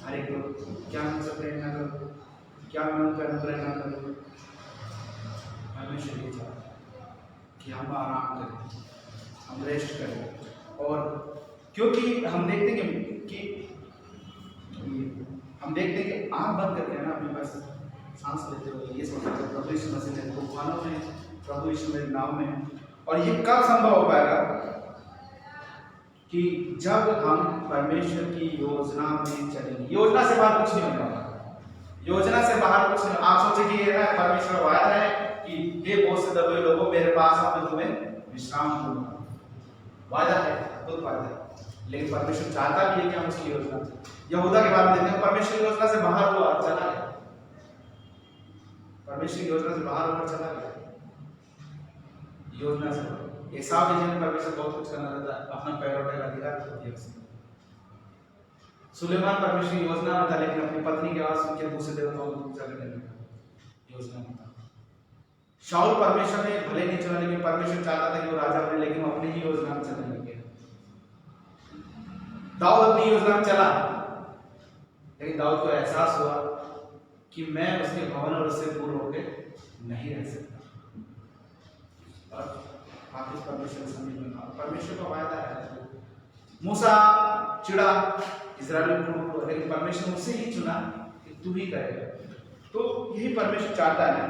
हर एक लोग क्या मुझसे प्रेरणा करूं, क्या मैं उनका अनुप्रेरणा करूं। परमेश्वर ये चाहता है कि हम आराम करें, हम रेस्ट करें। और क्योंकि हम देखते हैं कि हम देखते हैं कि आँख बंद करके ना अपने पास सांस लेते हुए ये सोचते हैं प्रभु यीशु मसीह ने तूफानों में, प्रभु यीशु मेरे नाम में। और ये कब संभव हो पाएगा कि जब हम परमेश्वर की योजना में चलेंगे। योजना से बाहर कुछ नहीं होगा, योजना से बाहर कुछ नहीं। आप सोचे कि ये ना परमेश्वर वायदा है कि हे बहुत से दबे लोगों मेरे पास आओ, मैं तुम्हें विश्राम दूंगा। वायदा है, खुद फायदा है, लेकिन परमेश्वर चाहता भी है कि हम उसकी योजना, यहूदा के बारे में देखते हैं, परमेश्वर की योजना से बाहर हुआ, चला गया, परमेश्वर की योजना से बाहर होकर चला गया, योजना से। एसाव के जीवन में परमेश्वर बहुत कुछ करना रहता है, अपना पैरों का अधिकार खो दिया उसने। सुलेमान परमेश्वर की योजना में था, लेकिन अपनी पत्नी के आवाज सुन के दूसरे देवताओं को पूजा करने लगा, योजना में था। शाऊल परमेश्वर ने भले नहीं चुना, लेकिन परमेश्वर चाहता था कि वो राजा बने, लेकिन वो अपनी ही योजना में चलने लग गया। दाऊद अपनी योजना में चला, लेकिन दाऊद को एहसास हुआ कि मैं उसके भवन और उससे दूर होकर नहीं रह सकता। और वापिस परमेश्वर समझ में आया, परमेश्वर का वायदा है। मूसा चिड़ा इस्राएल को, लेकिन परमेश्वर उसे ही चुना कि तू ही करेगा। तो यही परमेश्वर चाहता है।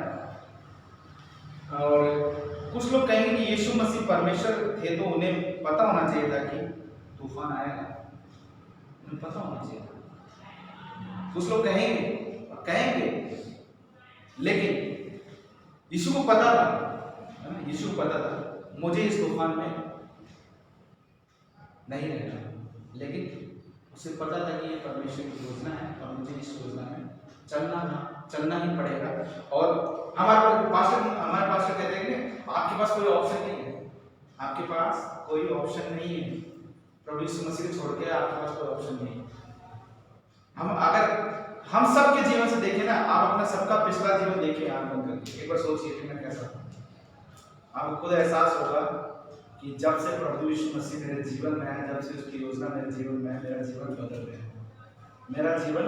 और कुछ लोग कहेंगे कि यीशु मसीह परमेश्वर थे, तो उन्हें पता होना चाहिए था कि तूफान आएगा, उन्हें पता होना चाहिए था। कुछ लोग कहेंगे, लेकिन यीशु को पता था, है ना, यीशु को पता था मुझे इस तूफान में नहीं रहना, लेकिन उसे पता था कि ये परमेश्वर की योजना है और मुझे इस योजना में चलना ही पड़ेगा। और हमारे पास्टर कहते हैं कि आपके पास कोई ऑप्शन नहीं है, आपके पास कोई ऑप्शन नहीं है, प्रभु यीशु मसीह को छोड़ के आपके पास कोई ऑप्शन नहीं है। अगर हम सब के जीवन से देखें ना, आप अपना सबका पिछला जीवन देखिए, आंख बंद करके एक बार सोचिए कि मैं कैसा था। आपको खुद एहसास होगा कि जब से प्रभु यीशु मसीह मेरे जीवन में आया, जब से उसकी योजना मेरे जीवन में है, मेरा जीवन बदल गया है, मेरा जीवन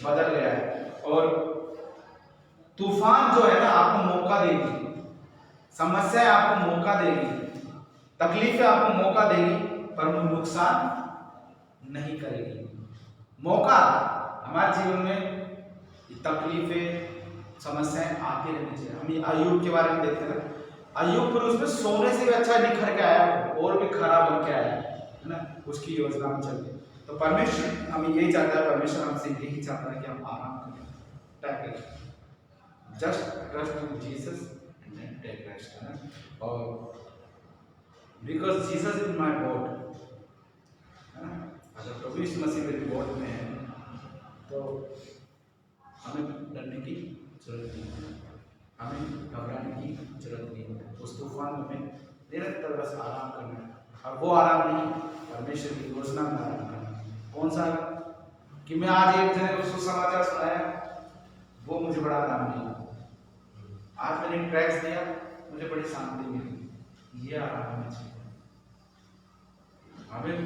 बदल गया है। और तूफान जो है ना, आपको मौका देगी, समस्याएं आपको मौका देगी, तकलीफें आपको मौका देगी, पर वो नुकसान नहीं करेगी। मौका हमारे जीवन में तकलीफें समस्याएं आती रहनी चाहिए। हम अय्यूब के बारे में देखते हैं, अय्यूब फिर उसमें सोने से भी अच्छा निखर के आया और भी खराब बन के आया, है ना, उसकी योजना में चल के। तो परमेश्वर हमें यही चाहता है, परमेश्वर हमसे यही चाहता है कि हम आराम करें, just trust in Jesus and take rest, है ना। और because Jesus is my God, है ना, अगर प्रभु यीशु मसीह मेरे गॉड में है तो हमें डरने की जरूरत नहीं है, हमें घबराने की जरूरत नहीं है। उस तूफान में निरंतर बस आराम करना है, और वो आराम नहीं, परमेश्वर की योजना में आराम करना। कौन सा कि मैं आज एक जने को सुसमाचार सुनाया, वो मुझे बड़ा आराम मिला, आज मैंने ट्रैक्स दिया, मुझे बड़ी शांति मिली, ये आराम होना चाहिए हमें,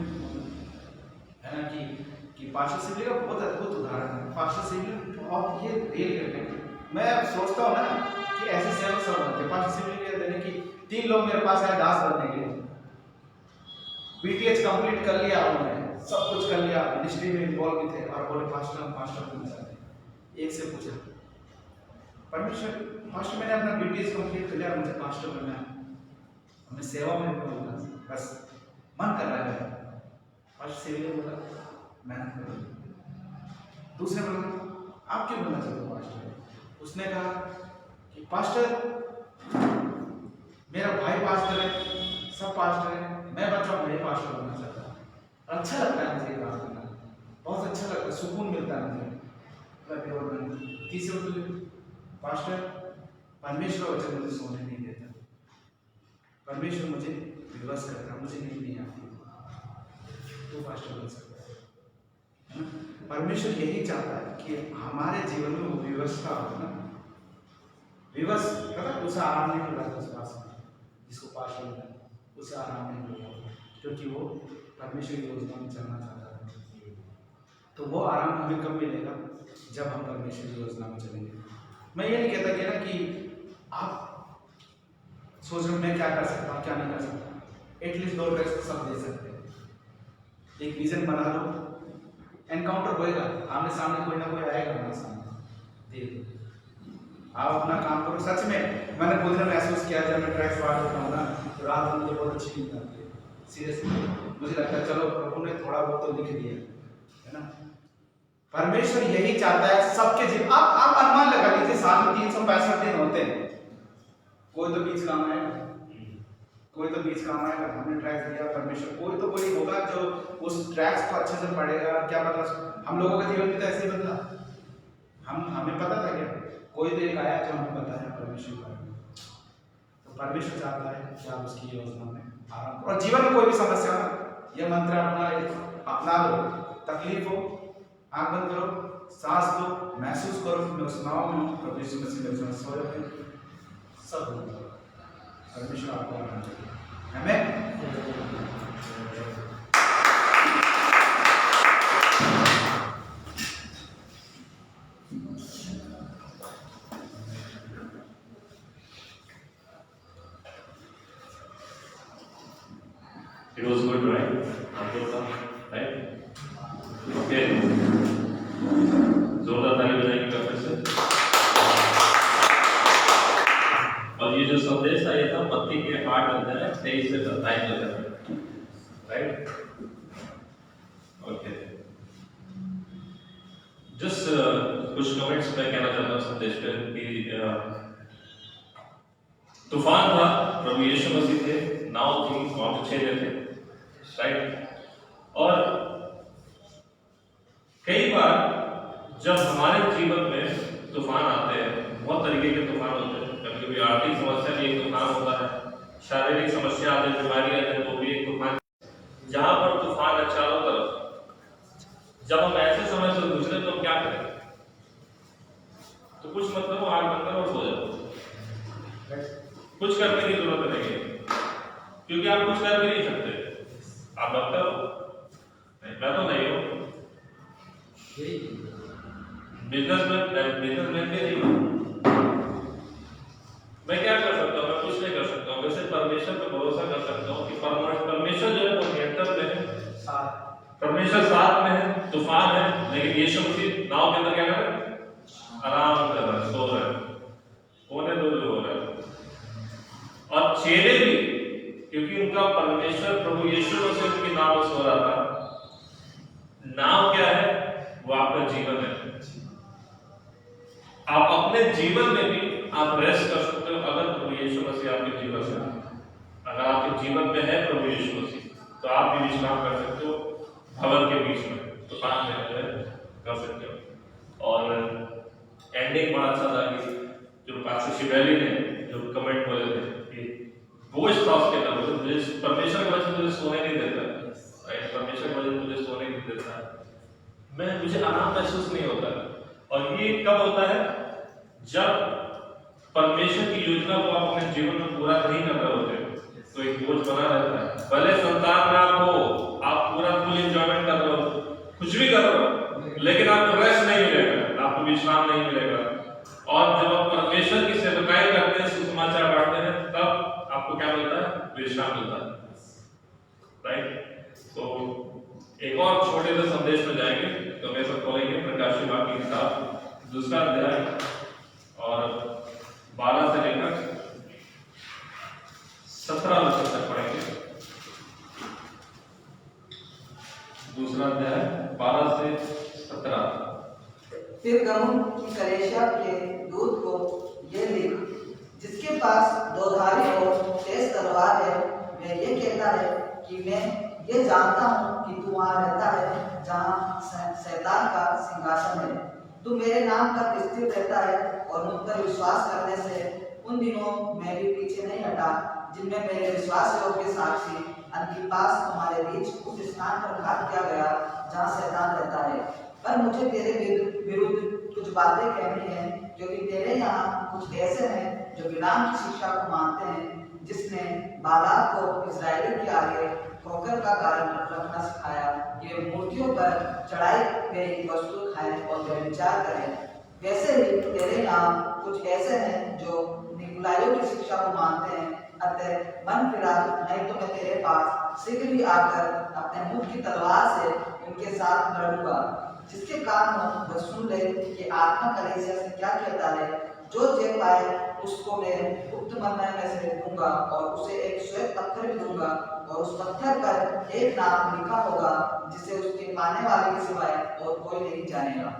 है ना। कि पास्टर सिबली का बहुत अद्भुत उदाहरण है। पास्टर सिबली और ये रियल करते हैं, मैं सोचता हूँ ना कि ऐसे सेवक सब होते हैं। पास्टर सिबली कहते हैं कि 3 लोग मेरे पास आए दास बनने के लिए, बीटीएच कंप्लीट कर लिया उन्होंने, सब कुछ कर लिया, मिनिस्ट्री में इन्वॉल्व भी थे, और बोले पास्टर हम पास्टर बनना चाहते हैं। एक से पूछा, परमेश्वर पास्टर मैंने अपना बीटीएच कंप्लीट कर लिया, मुझे पास्टर बनना है, हमें सेवा में बोलना, बस मन कर रहा है। पास्टर सिबली बोला मेहनत करो। दूसरे बोला आप क्यों बनना चाहते हो पास्टर? उसने कहा कि पास्टर मेरा भाई पास्टर है, सब पास्टर है, मैं बच्चा हूँ, मैं पास्टर बनना चाहता हूँ। अच्छा लगता है मुझे काम करना, बहुत अच्छा लगता है, सुकून मिलता है मुझे। तीसरे बोले पास्टर परमेश्वर वचन मुझे सोने नहीं देता, परमेश्वर मुझे विवश करता, मुझे नहीं आती, तो पास्टर बन सकता है। परमेश्वर यही चाहता है कि हमारे जीवन में वो व्यवस्था हो ना, विवश पता, उसे आराम नहीं मिल रहा था उस पास में, जिसको पास्टर मिला उसे आराम नहीं मिल रहा, क्योंकि वो परमेश्वर की योजना में चलना चाहता है। तो वो आराम हमें कब मिलेगा? जब हम परमेश्वर की योजना में चलेंगे। मैं ये नहीं कहता कि ना कि आप सोच रहे मैं क्या कर सकता हूँ क्या नहीं कर सकता, एटलीस्ट 2 ड्रेस सब दे सकते हैं। एक विजन बना लो, एनकाउंटर होएगा, आमने सामने कोई ना कोई आएगा, हमारे सामने दे दो, आप अपना काम करो। सच में मैंने खुद ने महसूस किया, जब मैं ट्रैक्स बांट होता हूँ ना, तो रात में मुझे बहुत अच्छी नींद आती है, सीरियसली मुझे लगता है चलो प्रभु ने थोड़ा बहुत तो लिख दिया, है ना। परमेश्वर यही चाहता है सबके जीवन। आप अनुमान लगा लीजिए, साल में 365 दिन होते हैं, कोई तो बीच काम आएगा, कोई तो बीच काम आएगा। हमने ट्रैक्स दिया, परमेश्वर कोई तो कोई होगा जो उस ट्रैक्स को अच्छे से पढ़ेगा, क्या पता हम लोगों का जीवन भी तो ऐसे ही बनता। हमें पता था क्या? कोई तो एक आया जो हमें बताया परमेश्वर का। तो परमेश्वर चाहता है कि आप उसकी योजना में आराम करो। और जीवन में कोई भी समस्या हो, यह मंत्र अपना लो। तकलीफ हो, आंख बंद करो, सांस लो, महसूस करो कि मैं उस नाव में हूँ, प्रभु यीशु मसीह मेरे साथ सो जाते हैं, सब हो जाएगा। परमेश्वर आपको आराम देगा। आमीन। It was good, right? Right? Okay. जोरदार ताली बजाएंगे फिर से। और ये जो संदेश आया था मत्ती के 8 अध्याय 23 से 27 तक, राइट? ओके। जस्ट कुछ कमेंट्स मैं कहना चाहता हूँ संदेश पे कि तूफान था, प्रभु यीशु मसीह थे, नाव थी, वहां पे 6 थे, राइट? और कई बार जब हमारे जीवन में तूफान आते हैं, बहुत तरीके के तूफान होते हैं। कभी कभी आर्थिक समस्या भी एक तूफान होता है, शारीरिक समस्या आते हैं, बीमारी आते हैं, वो भी एक तूफान। जहां पर तूफान है चारों तरफ, जब हम ऐसे समय से गुजरे तो क्या करें? तो कुछ मतलब आग बंद करो और सो जाओ, कुछ करने की जरूरत नहीं है, क्योंकि आप कुछ कर भी नहीं सकते। आप डॉक्टर हो? मैं तो नहीं हूं। बिजनेसमैन भी नहीं हूं। मैं क्या कर सकता हूं? मैं कुछ नहीं कर सकता हूं। वैसे परमेश्वर पे भरोसा कर सकता हूं कि परमेश्वर जो है वो नियंत्रण में है, परमेश्वर साथ में है, तूफान है, लेकिन यीशु मसीह नाव के अंदर क्या कर रहे हैं? आराम कर रहे हैं, सो रहे हैं, होने दो जो हो रहा है। और चेले भी, क्योंकि उनका परमेश्वर प्रभु यीशु मसीह उनकी नाव में सो रहा था। नाव क्या है? वो आपका जीवन है। आप अपने जीवन में भी आप रेस्ट कर सकते हो अगर प्रभु यीशु मसीह आपके जीवन से, अगर आपके जीवन में है प्रभु यीशु मसीह, तो आप भी विश्राम कर सकते हो भवन के बीच में, तूफान में जो है कर सकते हो। और एंडिंग बड़ा अच्छा था कि जो पास्टर शिवैली ने जो कमेंट बोले थे कि बोझ था उसके अंदर, मुझे परमेश्वर की वजह से मुझे सोने नहीं देता, राइट? परमेश्वर की वजह से मुझे सोने नहीं देता, मुझे आराम महसूस नहीं होता। और ये कब होता है? जब परमेश्वर की योजना को आप अपने जीवन में पूरा नहीं कर रहे होते, तो एक बोझ बना रहता है। भले संतान में आप हो, आप पूरा फुल एंजॉयमेंट कर रहे हो, कुछ भी कर रहे हो, लेकिन आपको रेस्ट नहीं मिलेगा, आपको विश्राम नहीं मिलेगा। और जब आप परमेश्वर की सेवकाई करते हैं, सुसमाचार बांटते हैं, तब आपको क्या मिलता है? विश्राम मिलता है, राइट? तो एक और छोटे से संदेश में जाएंगे, तो मैं सब खोलेंगे प्रकाशित वाक्य की किताब 2 अध्याय और 12 से लेकर 17 वचन तक पढ़ेंगे। 2 अध्याय 12 से 17। फिर गमुन की कलीसिया के दूत को ये लिख, जिसके पास 2 धारी और तेज तलवार है, वह ये कहता है कि मैं ये जानता हूँ कि तू वहाँ रहता है जहाँ शैतान का सिंहासन है। तू मेरे नाम पर स्थिर रहता है और मुझ पर विश्वास करने से उन दिनों मैं भी पीछे नहीं हटा जिनमें मेरे विश्वास योग्य साक्षी अंतिपास तुम्हारे बीच उस स्थान पर घात किया गया जहाँ शैतान रहता है। पर मुझे तेरे विरुद्ध कुछ बातें कहनी है, क्योंकि तेरे यहाँ कुछ ऐसे हैं जो बिलाम की शिक्षा को मानते हैं, जिसने बालाक को इस्राएली के आगे ठोकर का कारण रखना सिखाया कि वे मूर्तियों पर चढ़ाई गई वस्तु खाएं और व्यभिचार करें। वैसे ही तेरे यहाँ कुछ ऐसे हैं जो निकुलाइयों की शिक्षा को मानते हैं। अतः मन फिरा, नहीं तो मैं तेरे पास शीघ्र ही आकर अपने मुख की तलवार से उनके साथ लड़ूंगा। जिसके कारण वह सुन ले कि आत्मा कलीसिया से क्या कहता है। जो जे पाए उसको मैं गुप्त मन्ना में से दूंगा और उसे एक श्वेत पत्थर भी दूंगा, और उस पत्थर पर एक नाम लिखा होगा जिसे उसके पाने वाले के सिवाय और कोई नहीं जानेगा।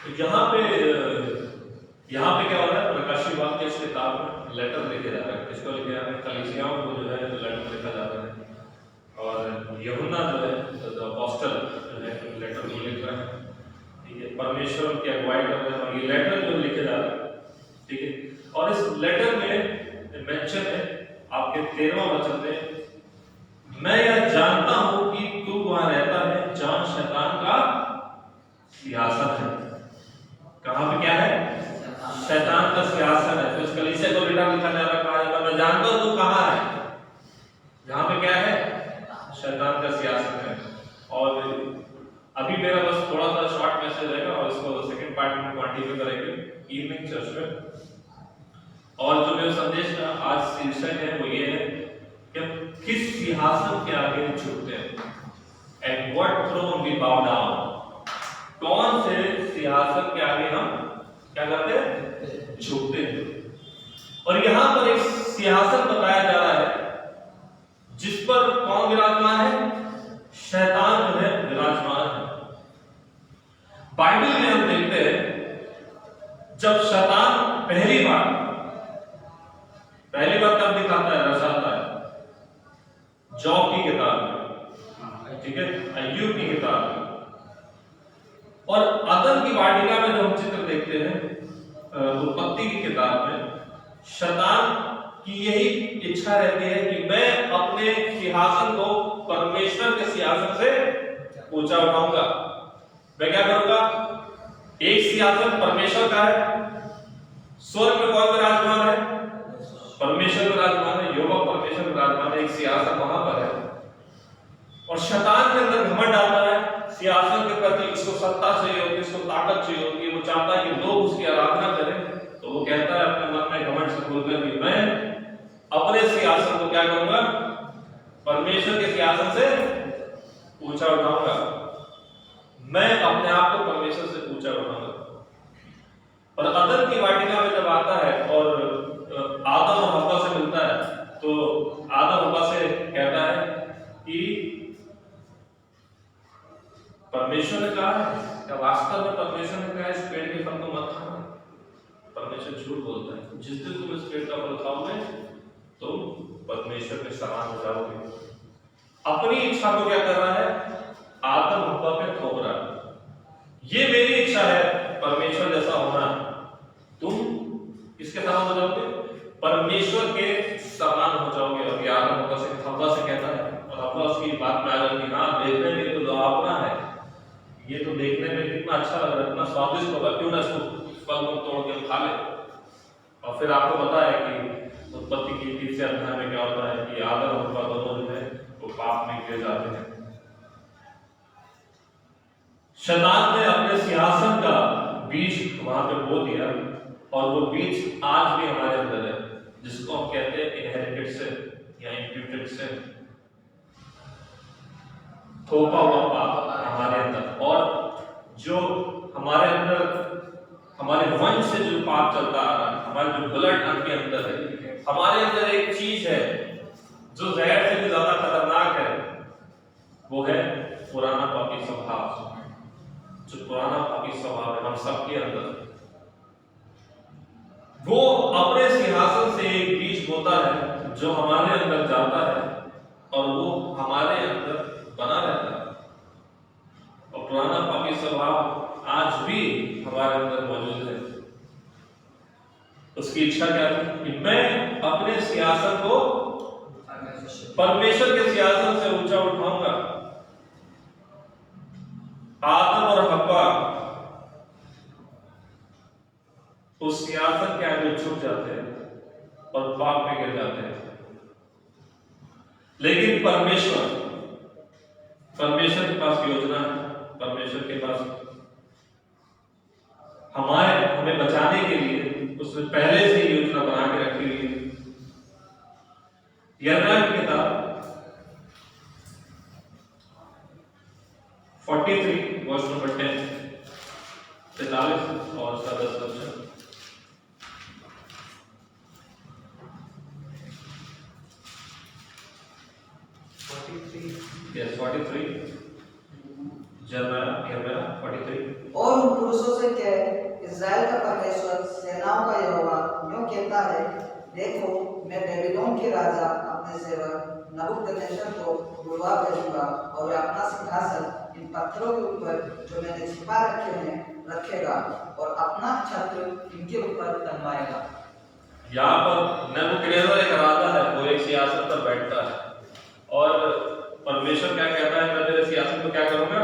तो यहाँ पे क्या हो रहा है? प्रकाशित वाक्य इस किताब में लेटर लिखे जा रहे हैं। किसको लिखे जा रहे हैं? कलीसियाओं को जो है लेटर लिखा जा रहा है। और यूहन्ना जो है अपोस्टल जो है लेटर को लिख रहे हैं, ठीक है, परमेश्वर की अगुवाई कर रहे हैं और ये लेटर जो लिखे जा रहे हैं, ठीक है। और इस लेटर में मेंशन है आपके 13वां वचन में, मैं यह जानता हूं कि तू वहां रहता है जहां शैतान का सियासत है। कहां पे क्या है? शैतान का सियासत है। तो इस कलीसिया को लेटर लिखा जा रहा है, कहा जाता है मैं जानता हूं तू कहां है, जहां पे क्या है? शैतान का सियासत है। और अभी मेरा बस थोड़ा सा शॉर्ट मैसेज रहेगा और इसको सेकंड पार्ट में कंटिन्यू करेंगे इवनिंग चर्च में। और जो मेरा संदेश का आज शीर्षक है वो ये है कि हम किस सिंहासन के आगे झुकते हैं, at what throne we bow down. कौन से सिंहासन के आगे हम क्या करते हैं? झुकते हैं। और यहां पर एक सिंहासन बताया जा रहा है जिस पर कौन विराजमान है? शैतान जो है विराजमान है। बाइबल में हम देखते हैं जब शैतान पहली बार कब दिखाता है? दर्शाता है जॉब की किताब में, ठीक है, अय्यूब की किताब में। और अदन की वाटिका में जो हम चित्र देखते हैं उत्पत्ति की किताब में, शैतान की यही इच्छा रहती है कि मैं अपने सिंहासन को परमेश्वर के सिंहासन से ऊंचा उठाऊंगा। मैं क्या करूंगा? एक सिंहासन परमेश्वर का है, स्वर्ग में कौन विराजमान है? परमेश्वर विराजमान है, यहोवा परमेश्वर विराजमान है, एक सिंहासन वहां पर है। और शैतान के अंदर घमंड डालता है सिंहासन के प्रति, इसको सत्ता चाहिए होती है, इसको ताकत चाहिए होती है, वो चाहता है कि लोग उसकी आराधना करें। तो वो कहता है अपने मन में घमंड से बोलकर कि मैं अपने सिंहासन को क्या करूंगा? परमेश्वर के सिंहासन से ऊंचा उठाऊंगा। मैं अपने आप को परमेश्वर से ऊंचा उठाऊंगा। और अदन की वाटिका में जब आता है और आदम और हव्वा से मिलता है, तो आदम हव्वा से कहता है कि परमेश्वर ने कहा है, क्या वास्तव में परमेश्वर ने कहा इस पेड़ के फल को मत खाना? परमेश्वर झूठ बोलता है, जिस दिन तुम इस पेड़ का फल खाओगे तुम परमेश्वर के समान हो जाओगे। अपनी इच्छा को क्या कर रहा है? आदम हव्वा पे थोप रहा है। ये मेरी इच्छा है परमेश्वर जैसा होना, तुम किसके समान हो जाओगे? परमेश्वर के समान हो जाओगे। और ये आदम हव्वा से कहता है, और हव्वा उसकी बात में आ जाती है, हाँ देखने में तो लुभावना है, ये तो देखने में कितना अच्छा लग रहा है, कितना स्वादिष्ट होगा, क्यों ना इसको फल को तोड़ के खा ले। और फिर आपको पता है कि उत्पत्ति की 3 अध्याय में क्या होता है कि आदम और हव्वा दोनों जो है वो पाप में गिर जाते हैं। शैतान ने अपने सिंहासन का बीज वहां पे बो दिया, और वो बीज आज भी हमारे अंदर है, जिसको हम कहते हैं इनहेरिटेड सिन या इम्प्यूटेड सिन, थोपा हुआ पाप हमारे अंदर। और जो हमारे अंदर हमारे वंश से जो पाप चलता आ रहा है, हमारे जो ब्लड के अंदर है, हमारे अंदर एक चीज है जो जहर से भी ज्यादा खतरनाक है, वो है पुराना पापी स्वभाव। जो पुराना पापी स्वभाव है हम सबके अंदर, वो अपने सिंहासन से एक बीज बोता है जो हमारे अंदर जाता है और वो हमारे अंदर बना रहता है। और पुराना पापी स्वभाव आज भी हमारे अंदर मौजूद है। उसकी इच्छा क्या थी कि मैं अपने सिंहासन को परमेश्वर के सिंहासन से ऊंचा उठाऊंगा। आदम और हव्वा उस सिंहासन के आगे झुक जाते हैं और पाप में गिर जाते हैं। लेकिन परमेश्वर के पास योजना है, परमेश्वर के पास हमें बचाने के लिए उसने पहले से योजना बना के रखी हुई है। यिर्मयाह की किताब 43 वर्ष नंबर 10 43 और 10 वचन। Yes, 43 यिर्मयाह 43। और उन पुरुषों से कह, इस्राएल का परमेश्वर सेनाओं का यहोवा यूं कहता है, देखो मैं बेबीलोन के राजा अपने सेवक नबूकदनेस्सर को बुलवा भेजूंगा और वह अपना सिंहासन इन पत्थरों के ऊपर जो मैंने छिपा रखे हैं रखेगा और अपना छत्र इनके ऊपर तनवाएगा। यहाँ पर नेबूकदनेस्सर एक राजा है, वो एक सियासत पर बैठता है और परमेश्वर क्या कहता है, मैं तेरे सियासत को क्या करूंगा,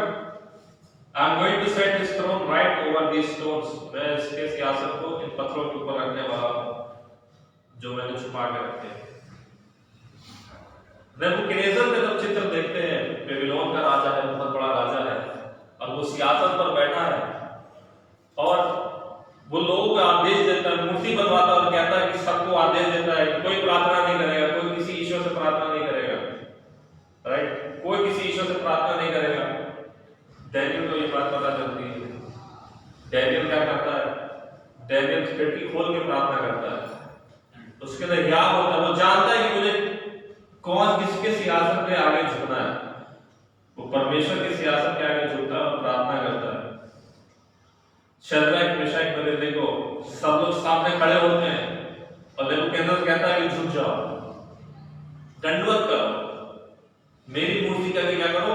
I am going to set his throne right over these stones, मैं इसके सियासत को इन पत्थरों के ऊपर रखने वाला हूँ जो मैंने छुपा के रखे हैं। नेबूकदनेस्सर में जब चित्र देखते हैं, बेबीलोन का राजा है, बहुत बड़ा राजा है और वो सियासत पर बैठा है और वो लोगों को आदेश देता है, मूर्ति बनवाता है और कहता है कि सबको आदेश देता है कि कोई प्रार्थना नहीं करेगा, कोई किसी ईश्वर से प्रार्थना नहीं करेगा, राइट, कोई किसी ईश्वर से प्रार्थना नहीं करेगा। डैनियल को ये बात पता चलती है, डैनियल क्या करता है, डैनियल खिड़की खोल के प्रार्थना करता है, उसके अंदर क्या होता है, वो जानता है कि मुझे कौन किसके सियासत के आगे झुकना है, वो परमेश्वर के सियासत के आगे झुकता है और प्रार्थना करता है। शद्रक मेशक अबेदnego सब लोग सामने खड़े होते हैं और नेबूकदनेस्सर कहता है कि झुक जाओ, दंडवत करो, मेरी मूर्ति का भी क्या करो,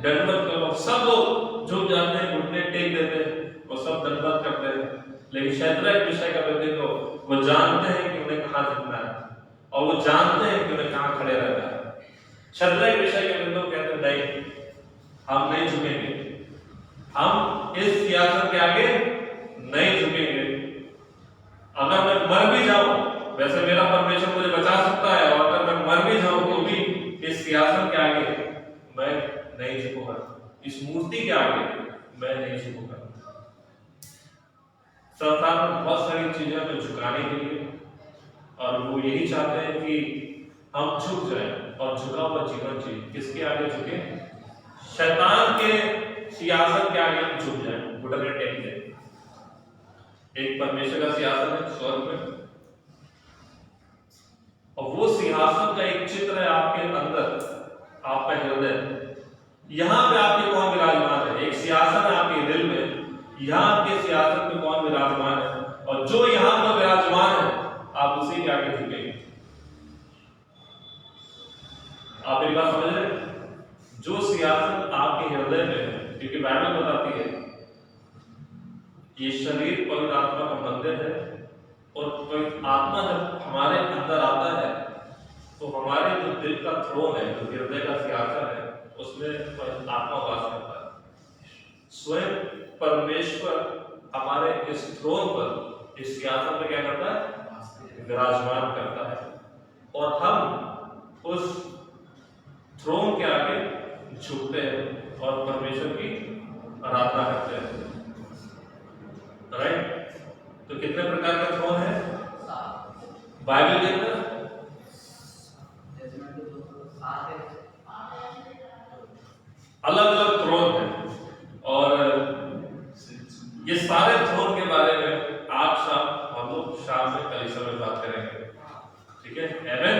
दंडवत करो। सब लोग झुक जाते हैं, घुटने टेक देते हैं और सब दंडवत करते हैं, लेकिन शद्रक मेशक अबेदnego वो जानते हैं कि उन्हें कहाँ झुकना है और वो जानते हैं कि उन्हें कहाँ खड़े रहना है। शद्रक मेशक अबेदnego कहते हैं नहीं, हम नहीं झुकेंगे, हम इस सियासत के आगे नहीं झुकेंगे। अगर मैं मर भी जाऊं, वैसे मेरा परमेश्वर मुझे बचा सकता है, और अगर मैं मर भी जाऊं तो भी इस सियासत के आगे मैं नहीं झुकूंगा, इस मूर्ति के आगे मैं नहीं झुकूंगा। संसार में बहुत सारी चीजें हमें झुकाने के लिए, और वो यही चाहते हैं कि हम झुक जाएं और झुका हुआ जीवन जिए। किसके आगे झुके? शैतान के सियासत के आगे हम झुक जाएं, घुटने टेक जाएं। एक परमेश्वर का सियासत है स्वर्ग में, और वो सिंहासन का एक चित्र है आपके अंदर, आपका हृदय। यहाँ पे आपके कौन विराजमान है? एक सियासत है आपके दिल में, यहाँ आपके सियासत में कौन विराजमान है? और जो यहाँ पर विराजमान है, आप उसी के आगे झुकेंगे। आप एक बात समझ रहे हैं? जो सियासत आपके हृदय में है, क्योंकि बाइबल बताती है ये शरीर पवित्र आत्मा का मंदिर है, और पवित्र आत्मा जब हमारे अंदर आता है तो हमारे जो दिल का थ्रोन है, जो हृदय का सियासत है, उसमें पवित्र आत्मा वास करता है। स्वयं परमेश्वर हमारे इस थ्रोन पर, इस सियासत में क्या करता है? विराजमान करता है, और हम उस थ्रोन के आगे झुकते हैं और परमेश्वर की आराधना करते हैं। राइट? तो कितने प्रकार का थ्रोन है बाइबल के अंदर? अलग अलग थ्रोन है, और ये सारे थ्रोन के बारे में आज शाम हम लोग शाम में कलीसिया में बात करेंगे। ठीक है? आमेन।